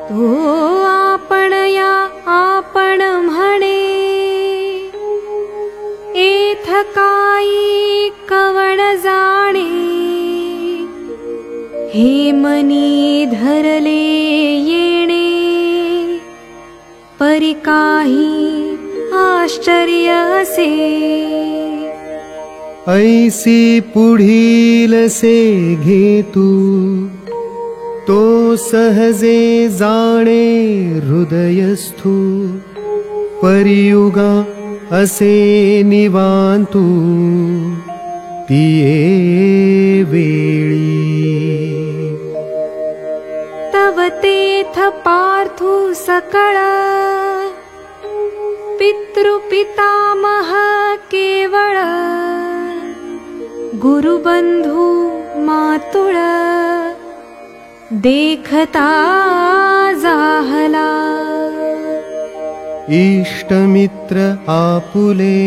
तो आपण या आपण म्हणे, एथ काही कवण जाणे. हे मनी धरले येणे, परी काही आश्चर्य असे.
ऐसी पुढील से घेतू, तो सहजे जाणे हृदयस्थू. परियुगा असे निवांतू, तिये वेळी.
तव तेथ पार्थू सकळ, पितृपितामह केवळ. गुरुबंधू मातुळ, देखता जाहला.
इष्टमित्र आपुले,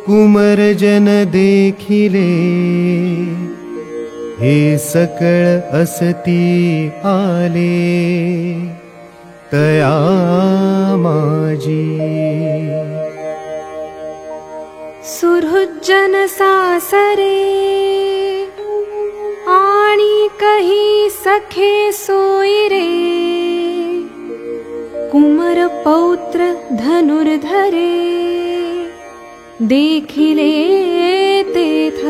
कुमरजन देखिले. हे सकळ असती आले, तया माझी.
सुहृज्जन सासरे, आणि कही सखे सोयरे. कुमर पौत्र धनुर्धरे, देखिले तेथ.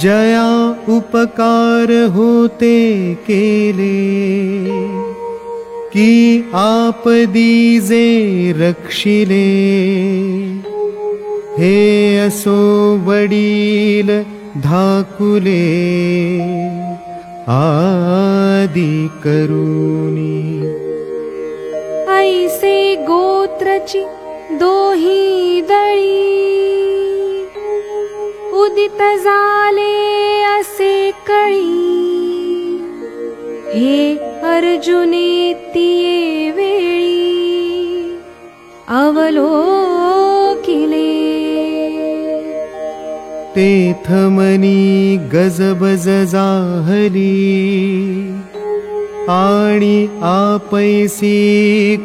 जया उपकार होते केले, की आपदीजे रक्षिले. हे असो वडील धाकुले, आदि करुणी.
ऐसे गोत्रची दोही दळी, उदित झाले असे कळी. हे अर्जुने तिये वेळी, अवलोकिले.
तेथ मनी गजबज जाहली, आणि आपैसी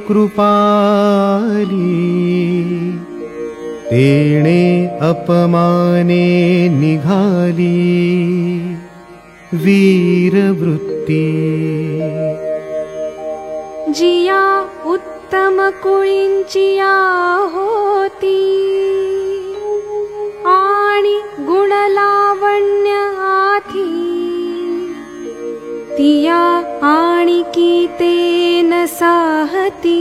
कृपाली. तेणे अपमाने निघाली, वीरवृत्ती.
जिया उत्तम कुळींचिया होती, आणि गुणलावण्य आथी. तिया आणिकी ते न साहती,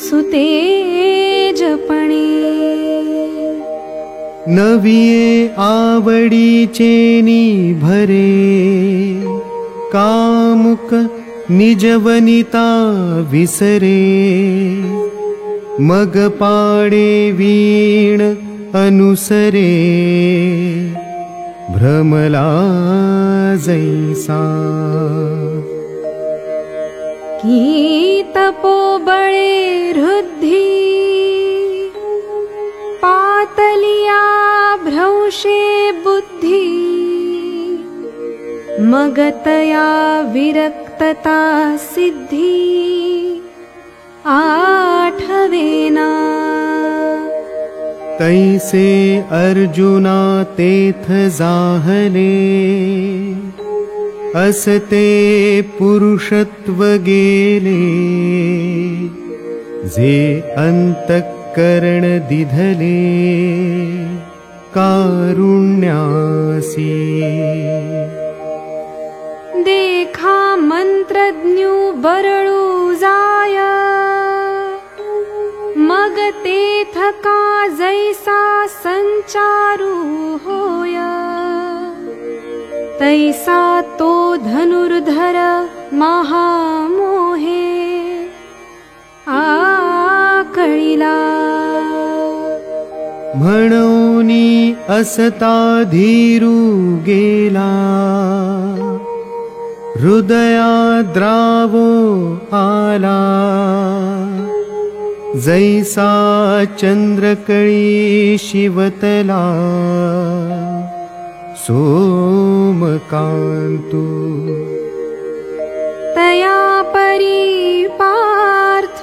सुतेजपणे.
नविये आवडीचे भरे, कामुक निजवनिता विसरे. मग पाडे वीण अनुसरे, भ्रमला जैसा.
की तपोबळे हृद्धी, पातलिया भ्रंशे बुद्धी. मगतया विरक्तता सिद्धी, आठवेना.
तैसे अर्जुना तेथ जाहले, असते पुरुषत्व गेले. जे अंतःकरण दिधले, कारुण्यासी.
देखा मंत्रज्ञू बरळू जाय, मग तेथ का जैसा संचारू होय. तैसा तो धनुर्धर महामोहे आकळिला
म्हणूनी असता धीरू गेला हृदयाद्रावो आला जैसा चंद्रकळी शिवतला सोमकांतु
तया परी पार्थ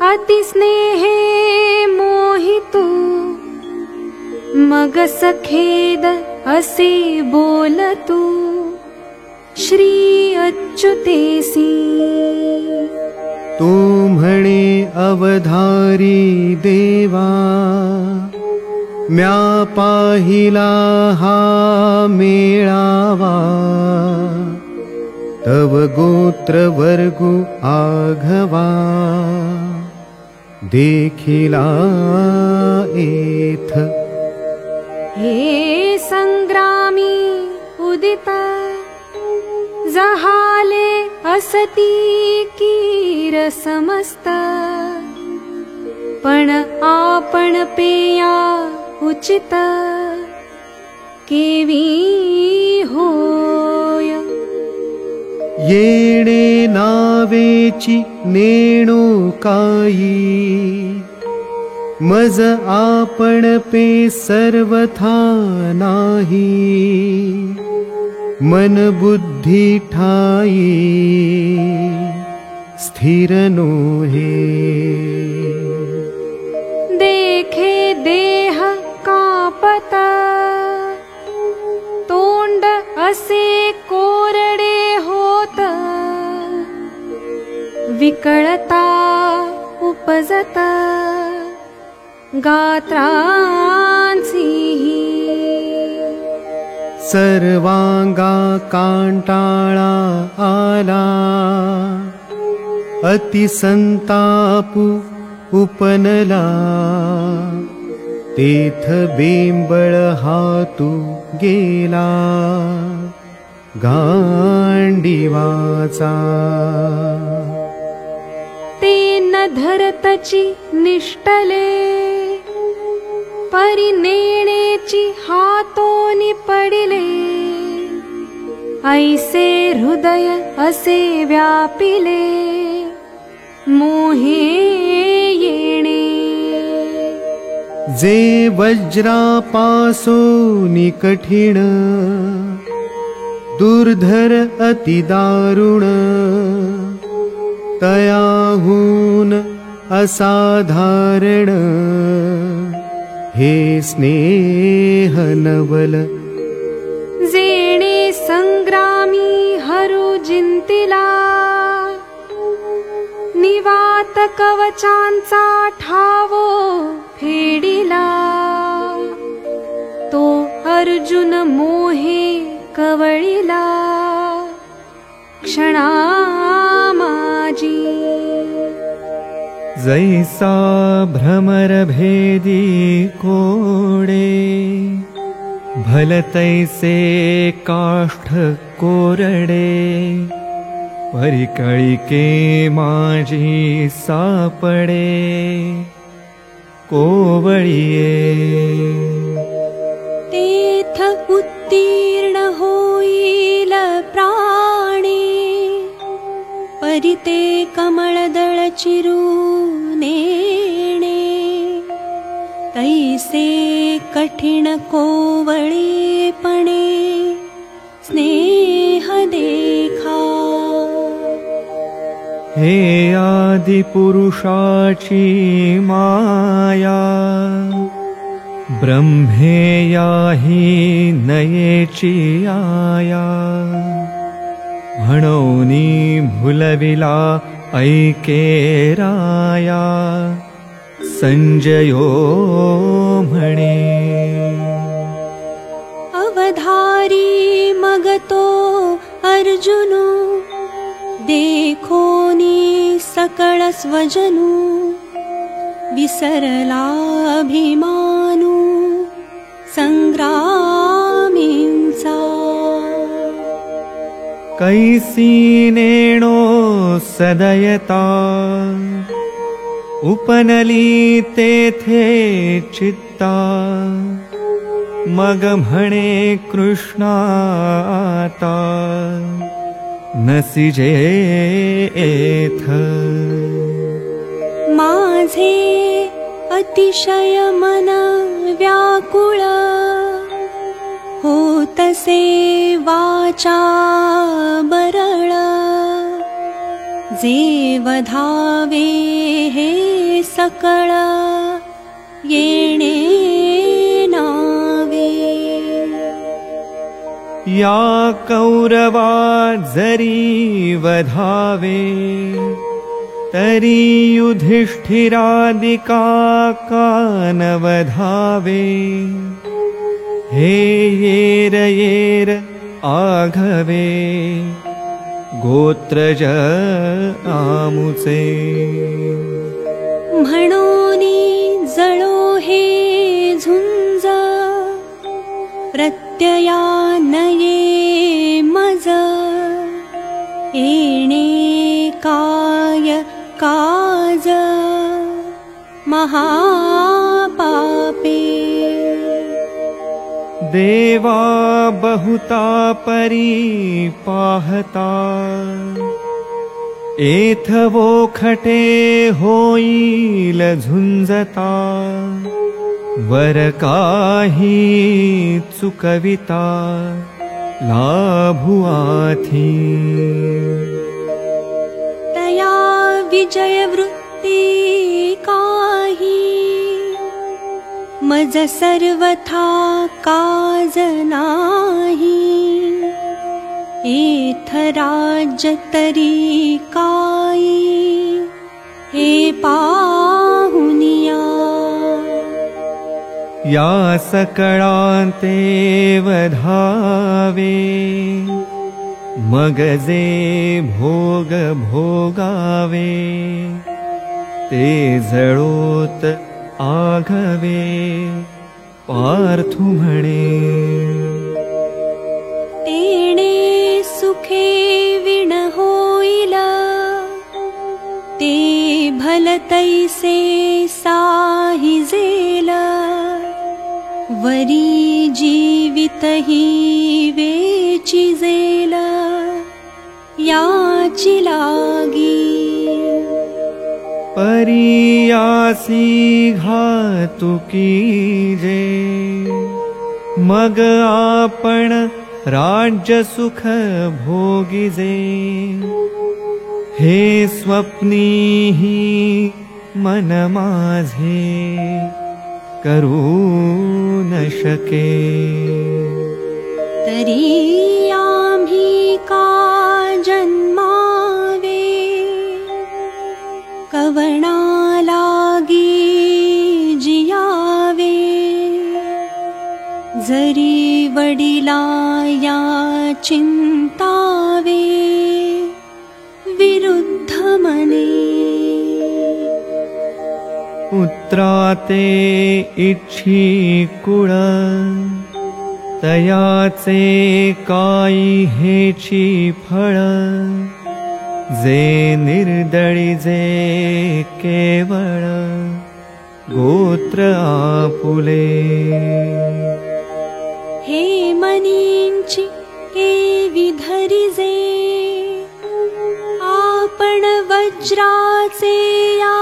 अतिस्नेहे मोहितो मग सखेद असे बोलतु श्री अच्युतेसी
तू म्हणे अवधारी देवा म्या पाहिला हा मेळावा तव गोत्र वर्गु आघवा देखिला एथ
हे संग्रामी उदित जहाले असती कीर समस्त पण आपण पेया उचित केवी होय
येणे नावेची नेणो काई मज आपण पे सर्वथा नाही मन बुद्धी ठाई स्थिर नोहे
देखे देह कापत तोंड असे कोरडे होत विकळता उपजत गात्रांचीही
सर्वांगा कांटाळा आला अतिसंतापु उपनला तेथ बिंबळ हातू गेला गांडीवाचा
ते न धरतची निष्ठले परिनेणेची हातोनी पडिले ऐसे हृदय असे व्यापिले मोहे येणे
जे वज्रापासोनी कठीण दुर्धर अति दारुण तयाहून असाधारण हे स्नेह नवल
जेणे संग्रामी हरू जिंतिला निवात कवचांचा ठावो फेडिला तो अर्जुन मोहे कवळिला क्षणामाजी
जैसा भ्रमर भेदी कोडे भलतैसे काष्ठ कोरडे परिकळिके माझी सापडे कोवळिये
तेथ उत्तीर्ण होईल प्राणी परिते कमळदळ चिरुनेणे तैसे कठीण कोवळीपणे स्नेह देखा
हे आदि पुरुषाची माया ब्रह्मेयाही नयेची आया म्हणूनी भुलविला ऐके राया संजयो म्हणे
अवधारी मगतो अर्जुनु देखोनी सकळ स्वजनु विसरला अभिमानु संग्रामींचा
कैसीनेणो सदयता उपनली तेथे चित्ता मग म्हणे कृष्णाता नसिजे एथ
माझे अतिशय मन व्याकुळ होतसे वाचा बरळ जे वधावे हे सकळ येणे नावे
या कौरवा जरी वधावे तरी युधिष्ठिरादिका कान वधावे हे येर येर आघवे गोत्रज आमुचे
म्हणोनी जळो हे झुंज प्रत्यया नये मज येणे काय काज महापापे
देवा बहुता परी पाहता एथ वो खटे होईल झुंजता वर काही चुकविता लाभुआथी
तया विजय वृत्ती काही मज सर्वथा काज नाही एथ राज्य तरी काई हे पाहुनिया
या सकळांते वधावे मगजे भोग भोगावे ते जळोत आघवे पार्थु म्हणे
तेणे सुखे विण होईल ते भलतैसे साहिजेल वरी जीवित ही वेचिजेल याची लागी
परियासी घातुकी जे मग आपण राज्य सुख भोगिजे हे स्वप्नीही मन माझे करू न शके
तरी आम्ही का जन्मावे कवणा लागी जियावे जरी वडिला या चिंतावे विरुद्ध मने
पुत्राते इच्छी कुळ तयाचे काई हेची फळ जे निर्दळी जे केवळ गोत्र आपुले
हे मनींची केवी धरिजे आपण वज्राचे या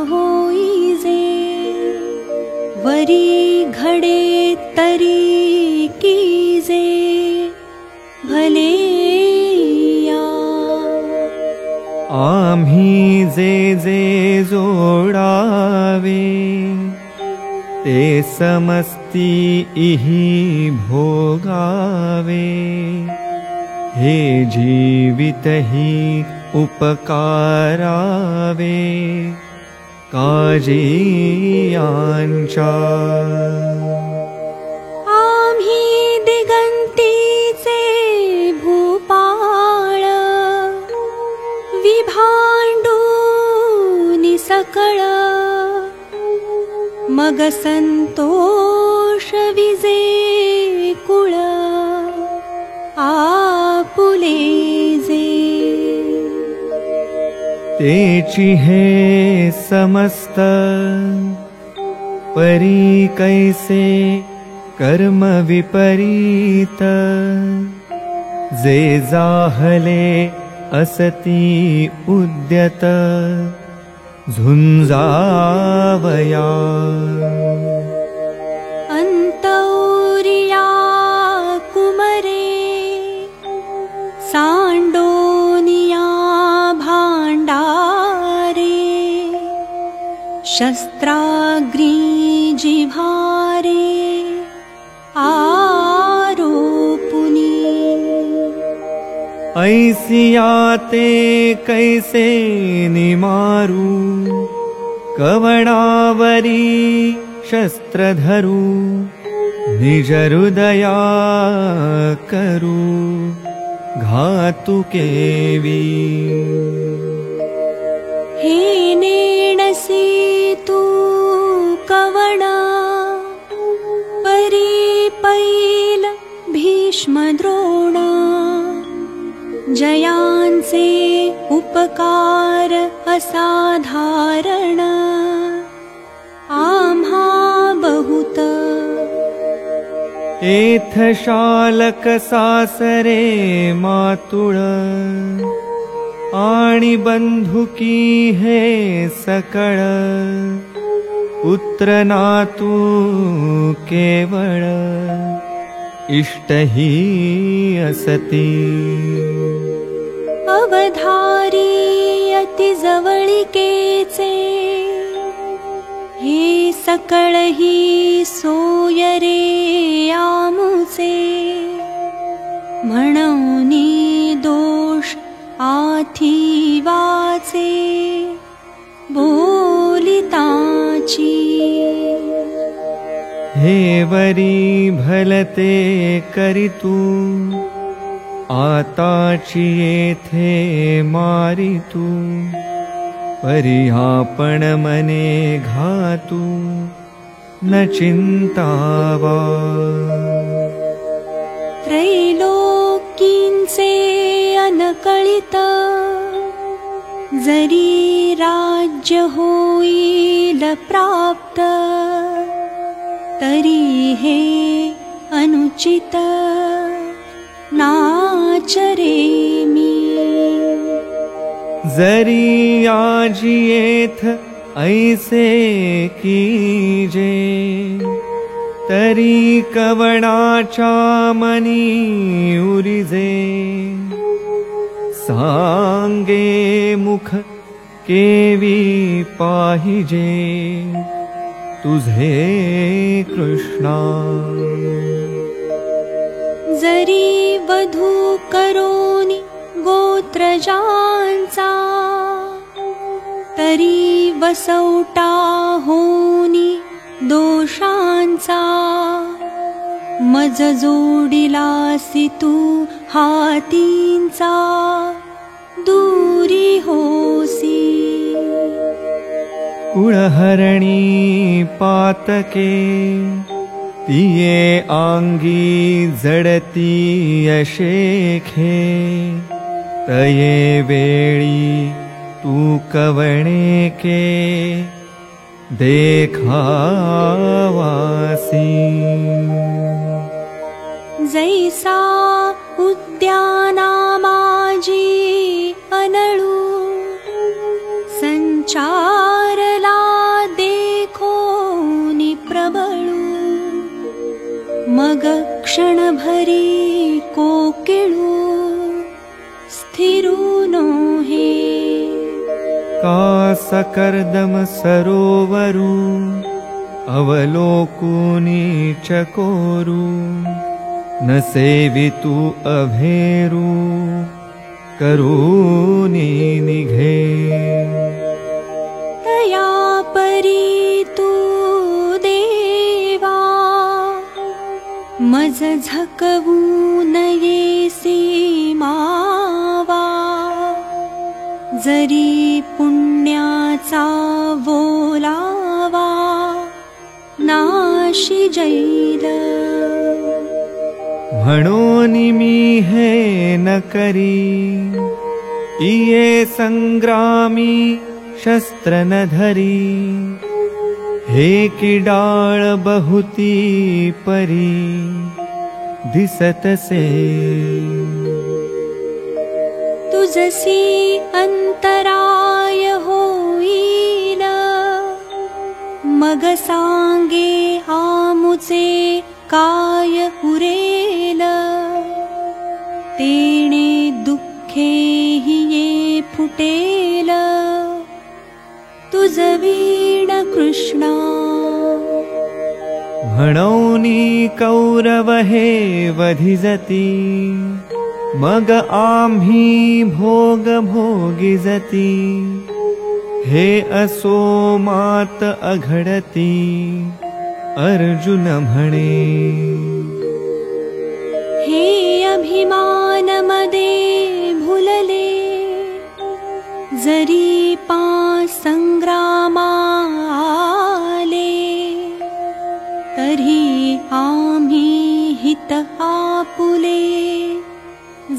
होईजे वरी घडे तरी कीजे भले या
आम्ही जे जे जोडावे ते समस्ती इही भोगावे हे जीवित ही उपकारावे काजियांचा
आम्ही दिगंतीचे भूपाळ विभांडूनि सकळ मग संतोष विजे कुळ आप आपुलेजे
तेची हे समस्त परी कैसे कर्म विपरीत जे जाहले असती उद्यत झुंजावया
अंतौरिया कुमरे सांडोनिया भांडारे शस्त्राग्री जिभारे आरोपुनी
ऐसियाते कैसे निमारू कवणावरी शस्त्रधरू निज हृदया करू घातु केवी
हे नेणसी तू कवणा परी पैल भीष्म द्रोणा जयांचे उपकार असाधारण आम्हा बहुत
एथ शालक सासरे मातुळ आणि बंधुकी हे सकळ पुत्र नातू केवळ इष्टही असती
अवधारी अति जवळिकेचे हे सकळही सोय रे आमुचे म्हणूनी दोष आथी वाचे बोलिताची
हे वरी भलते करितू आताची येथे मारितू परी आपण मने घातू न चिंतावा
त्रैलोकींचे अनकळित जरी राज्य होईल प्राप्त तरी हे अनुचित नाचरे मी
जरी आजी येथ ऐसे कीजे तरी कवणाच्या मनी उरिजे सांगे मुख केवी पाहिजे तुझे कृष्णा
जरी वधू करोनी गोत्रजांचा तरी वसवटा होनी दोषांचा मज जोडिलासी तू हातींचा दूरी होसी
कुळहरणी पातके तिये आंगी जडती यशेखे तये वेळी तू कवणे के देखावासी
जैसा उद्याना माझी अनळू संचारला देखो निप्रबळू मग क्षणभरी कोकिळू स्थिरू नोहे
का सकर्दम सरोवरू अवलोकुनी चकोरू न सेवितू अभेरू करूनी निघे
तया परी तू देवा मज झकवू नयेसी मावा जरी पुण्याचा बोलावा नाशी जैल
म्हणोनि हे न करी, इये संग्रामी शस्त्र न धरी, हे किडाळ बहुती परी दिसतसे।
तुझसी अंतराय होईल, मग सांगे आमुचे काय उरेल, तेणे दुःखे हिये फुटेल, तुझ वीण कृष्णा।
म्हणोनि कौरव हे वधिजती, मग आम्ही भोग भोगिजती, हे असो मात अघडती, अर्जुन म्हणे।
हे अभिमान मदे भुलले, जरी संग्रामा आले, तरी आम्ही हित आपुले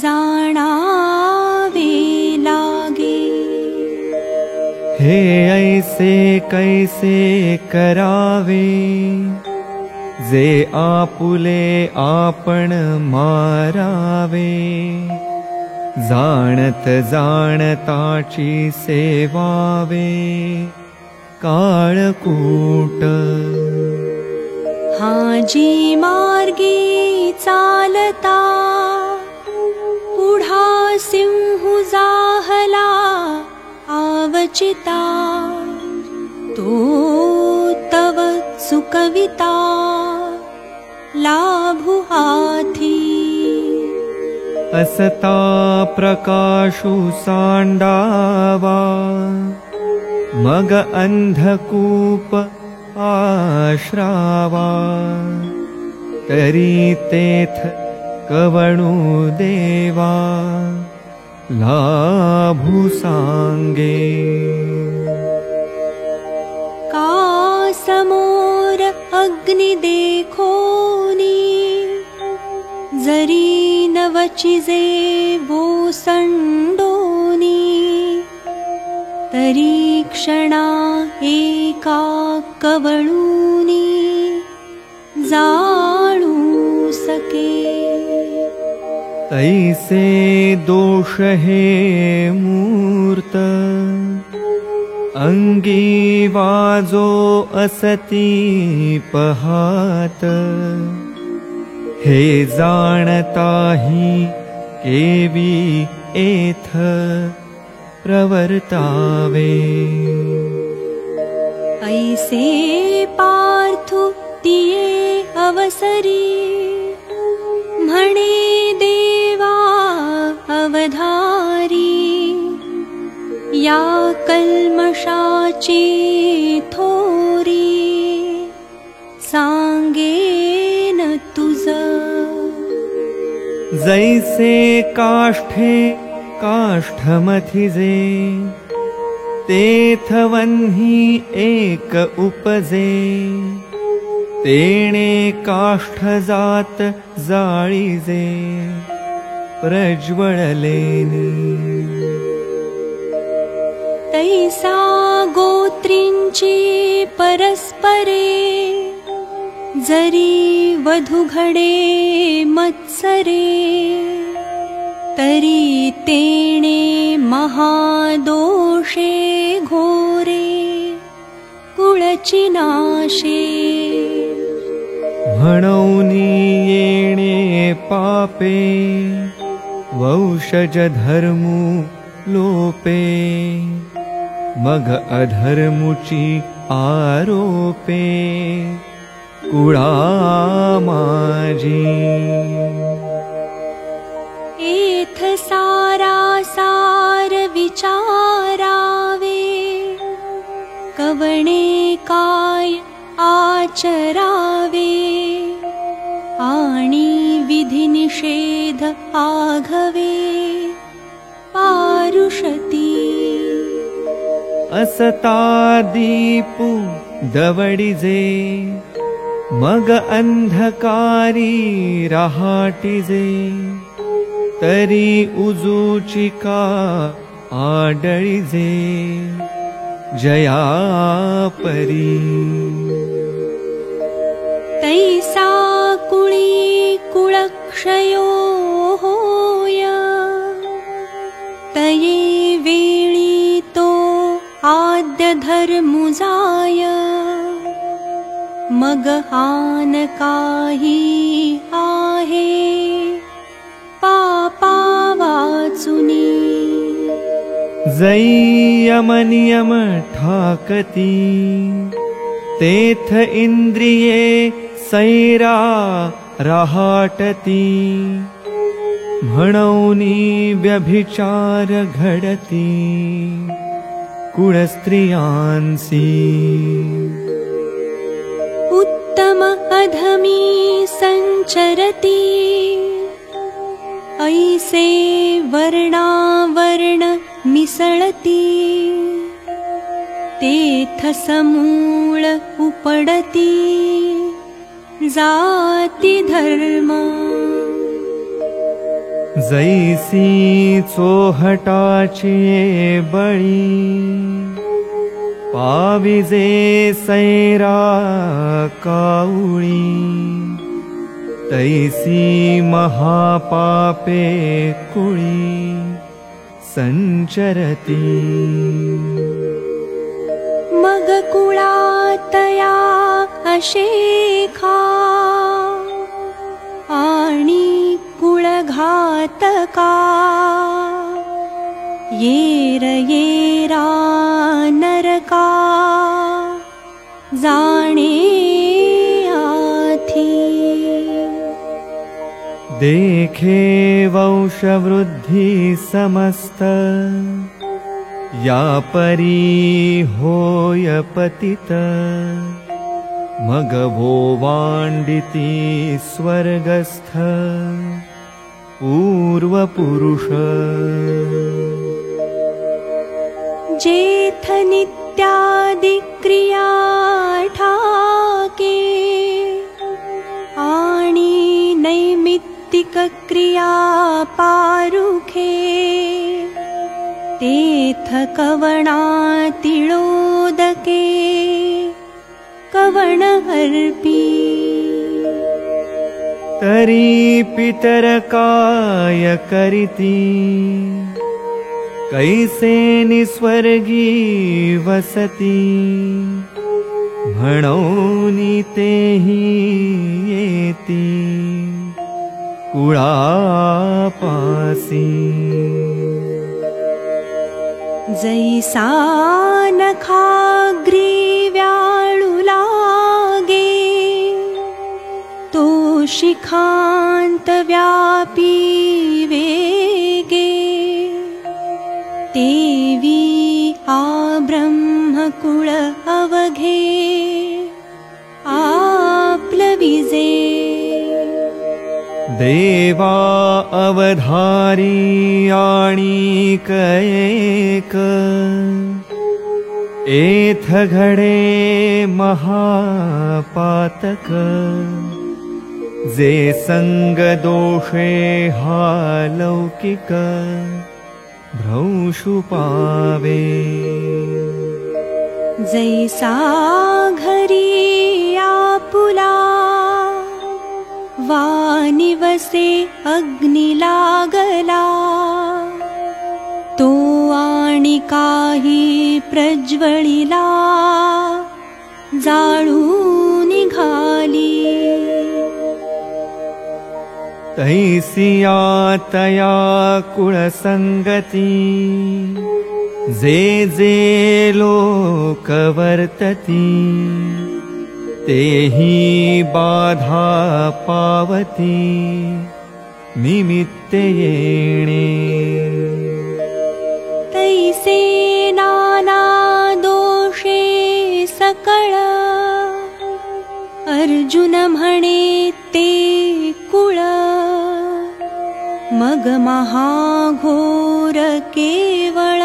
जाणावे लागे।
हे ऐसे कैसे करावे, जे आपुले आपण मारावे, जाणत जाणताची सेवावे काळकूट।
हाजी मार्गी चालता, पुढा सिंहु जाहला आवचिता, तो तव सुकविता लाभु हाथी।
असता प्रकाशु सांडावा, मग अंधकूप आश्रावा, तरी तेथ कवणु देवा लाभु सांगे।
का समोर अग्नि देखोनी, जरी न वचिजे वो संडोनी, तरी क्षणा एका कवळूनी जाणू सके।
तैसे दोष हे मूर्त, अंगी वाजो असती पहात, हे जाणताही केवी एथ प्रवर्तावे।
ऐसे पार्थु तिये अवसरी, म्हणे देवा अवधारी, या कल्मषाची थोरी सांगेन तुझ।
जैसे काष्ठे काष्ठमथिजे, तेथ वह्नी एक उपजे, तेणे काष्ठ जात जाळीजे प्रज्वळलेनी।
तैसा गोत्रींची परस्परे, जरी वधू घडे मत्सरे, तरी तेणे महादोषे घोरे कुळची नाशे।
म्हणोनि येणे पापे, वंशज धर्मु लोपे, मग अधर्मुची आरोपे कुळा माझी।
एथ सारासार विचारावे, कवणे काय आचरावे, आणि विधि निषेध आघवे पारुषती।
असता दीपू दवडिजे, मग अंधकारी रहाटिजे तरी उजूचिका आडळिजे जया परी
तैसा कुळी कुळक्षयो होय तये वेळी तो आद्य धर्मुजाय मग आन काही आहे पापा वाचुनी
जै यमनियम ठाकती तेथ इंद्रिये सैरा रहाटती म्हणूनी व्यभिचार घडती कुळस्त्रियांसी
उत्तम अधमी संचरती ऐसे वर्णावर्ण मिसळती तेथ समूळ उपडती जाती धर्म
जैसी चोहटाची बळी पाविजे सैरा काउळी तैसी महापापे कुळी संचरती
मग कुळातया अशेखा आणि कुळघातका येर येरा नरका जाणे आथी
देखे वंशवृद्धी समस्त या परी होय पतित मग वो वांडिती स्वर्गस्थ पूर्वपुरुष
जेथ नित्यादि क्रिया ठाके आणि नैमित्तिक क्रिया पारुखे तेथ कवणा तिळोदके कवण अर्पी
तरी पितर काय करिती कैसे निस्वर्गी वसती म्हणूनी तेही येती कुळापासी
जैसा नखाग्री व्याळू लागे तो शिखांत व्यापी वेगे तेवी आ ब्रह्मकुळ अवघे आपलविजे
देवा अवधारी आणिक एक एथ घडे महापातक जे संग दोषे हा लौकिक भ्रंशु पावे
जैसा घरी आपुला वानिवसे अग्नि लागला तो आणि काही प्रज्वलिला जाळू निघाली
तैसिया तया कुळसंगती जे जे लोक वर्तती तेही बाधा पावती निमित्ते येणे
तैसे नाना दोषे सकळ अर्जुन म्हणे ते कुळ मग महाघोर केवळ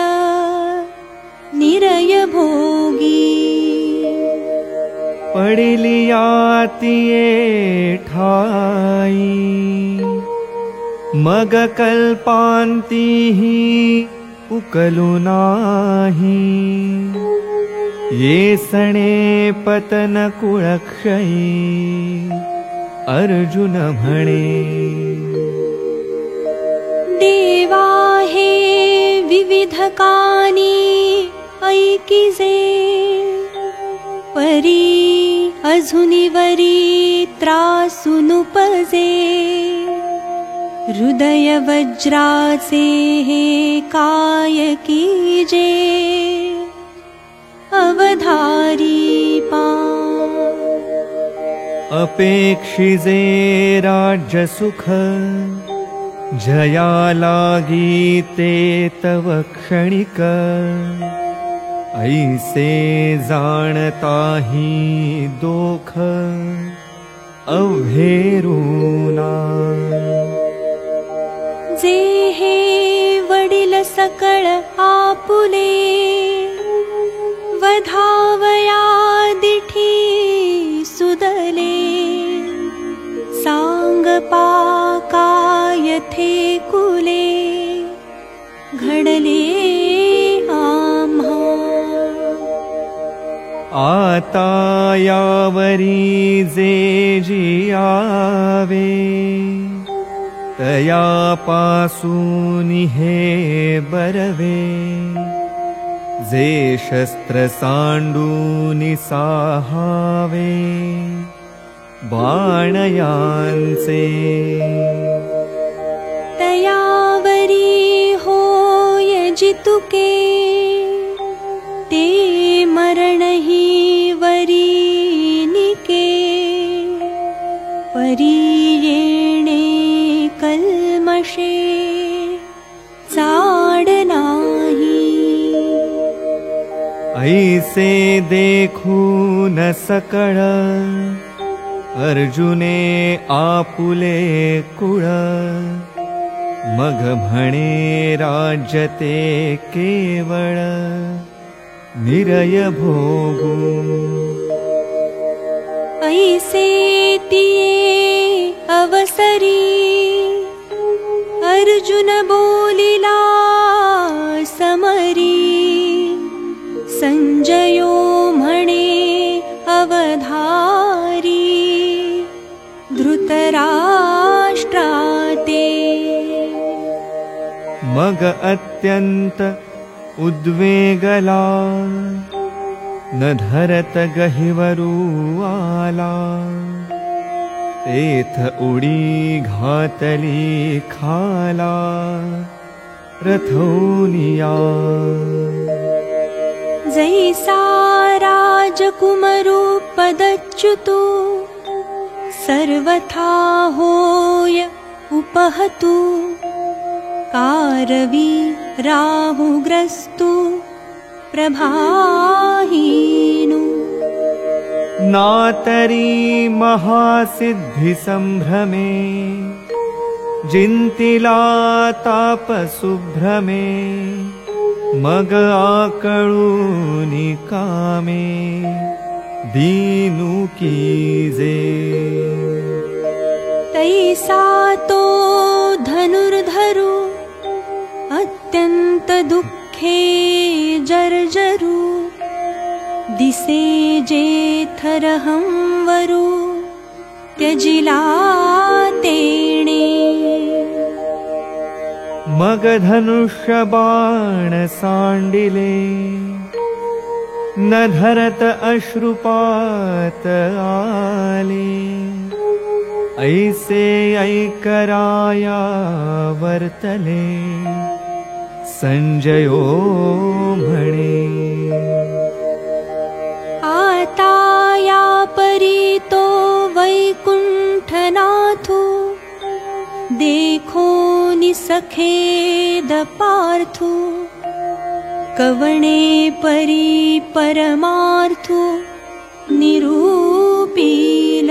निरय भोगी
पडिलियातिये ठाई मग कल्पांतीही उकलू नाही ये सणे पतन कुळक्षयी अर्जुन म्हणे
देवा हे विविधकानी ऐकिजे परी अजुनिवरी त्रासुनुपजे हृदय वज्राचे हे काय कीजे अवधारी पा
अपेक्षिजे राज्य सुख जया लागी ते तव क्षणिक ऐसे जाणताही दोख अव्हेरूना
जे हे वडील सकळ आपुले वधावया दिठी सुदले सांगपा कायथे कुले घडले आम्हा
आता यावरी जे जियावे तया पासून हे बरवे जे शस्त्र सांडून साहावे बाणयांचे
तयावरी होय जितुके ते मरणही वरी निके परी येणे कल्मषे चाड नाही
ऐसे देखून सकळ अर्जुने आपुले कुळ मग म्हणे राज्य ते केवळ निरय भोगू
ऐसे तिये अवसरी अर्जुन बोलिला समरी संजयो म्हणे अवधारी धृतराष्ट्राते
मग अत्यंत उद्वेगला न धरत गहिवरू आला तेथ उडी घातली खाला रथोनिया
जैसा राजकुमारो पदच्युतो सर्वथा होय उपहतु कारवी राहुग्रस्तु प्रभाहीनु
नातरी महासिद्धि संभ्रमे जिंतिला ताप सुभ्रमे मग आकळूनि कामे दीनु कीजे
तैसा तो धनुर्धरु अत्यंत दुःखे जर्जरू दिसे जेथरहं वरू त्यजिला तेणे
मग धनुष्य बाण सांडिले न धरत अश्रुपात आले ऐसे ऐकराया वर्तले संजयो म्हणे
आता या परीतो वैकुंठनाथो देखो निसखेद पार्थो कवणे परी परमार्थो निरूपील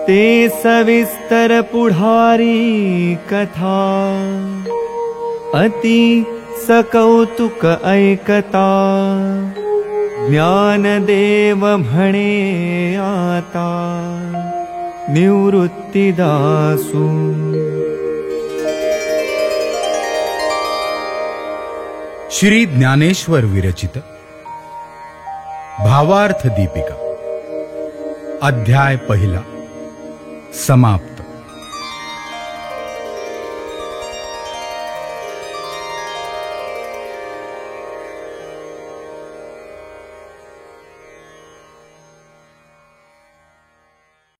ते सविस्तर पुढारी कथा अति सकौतुक ऐकता ज्ञानदेव म्हणे आता निवृत्तीदासू।
श्री ज्ञानेश्वर विरचित भावार्थ दीपिका अध्याय पहिला समाप्त।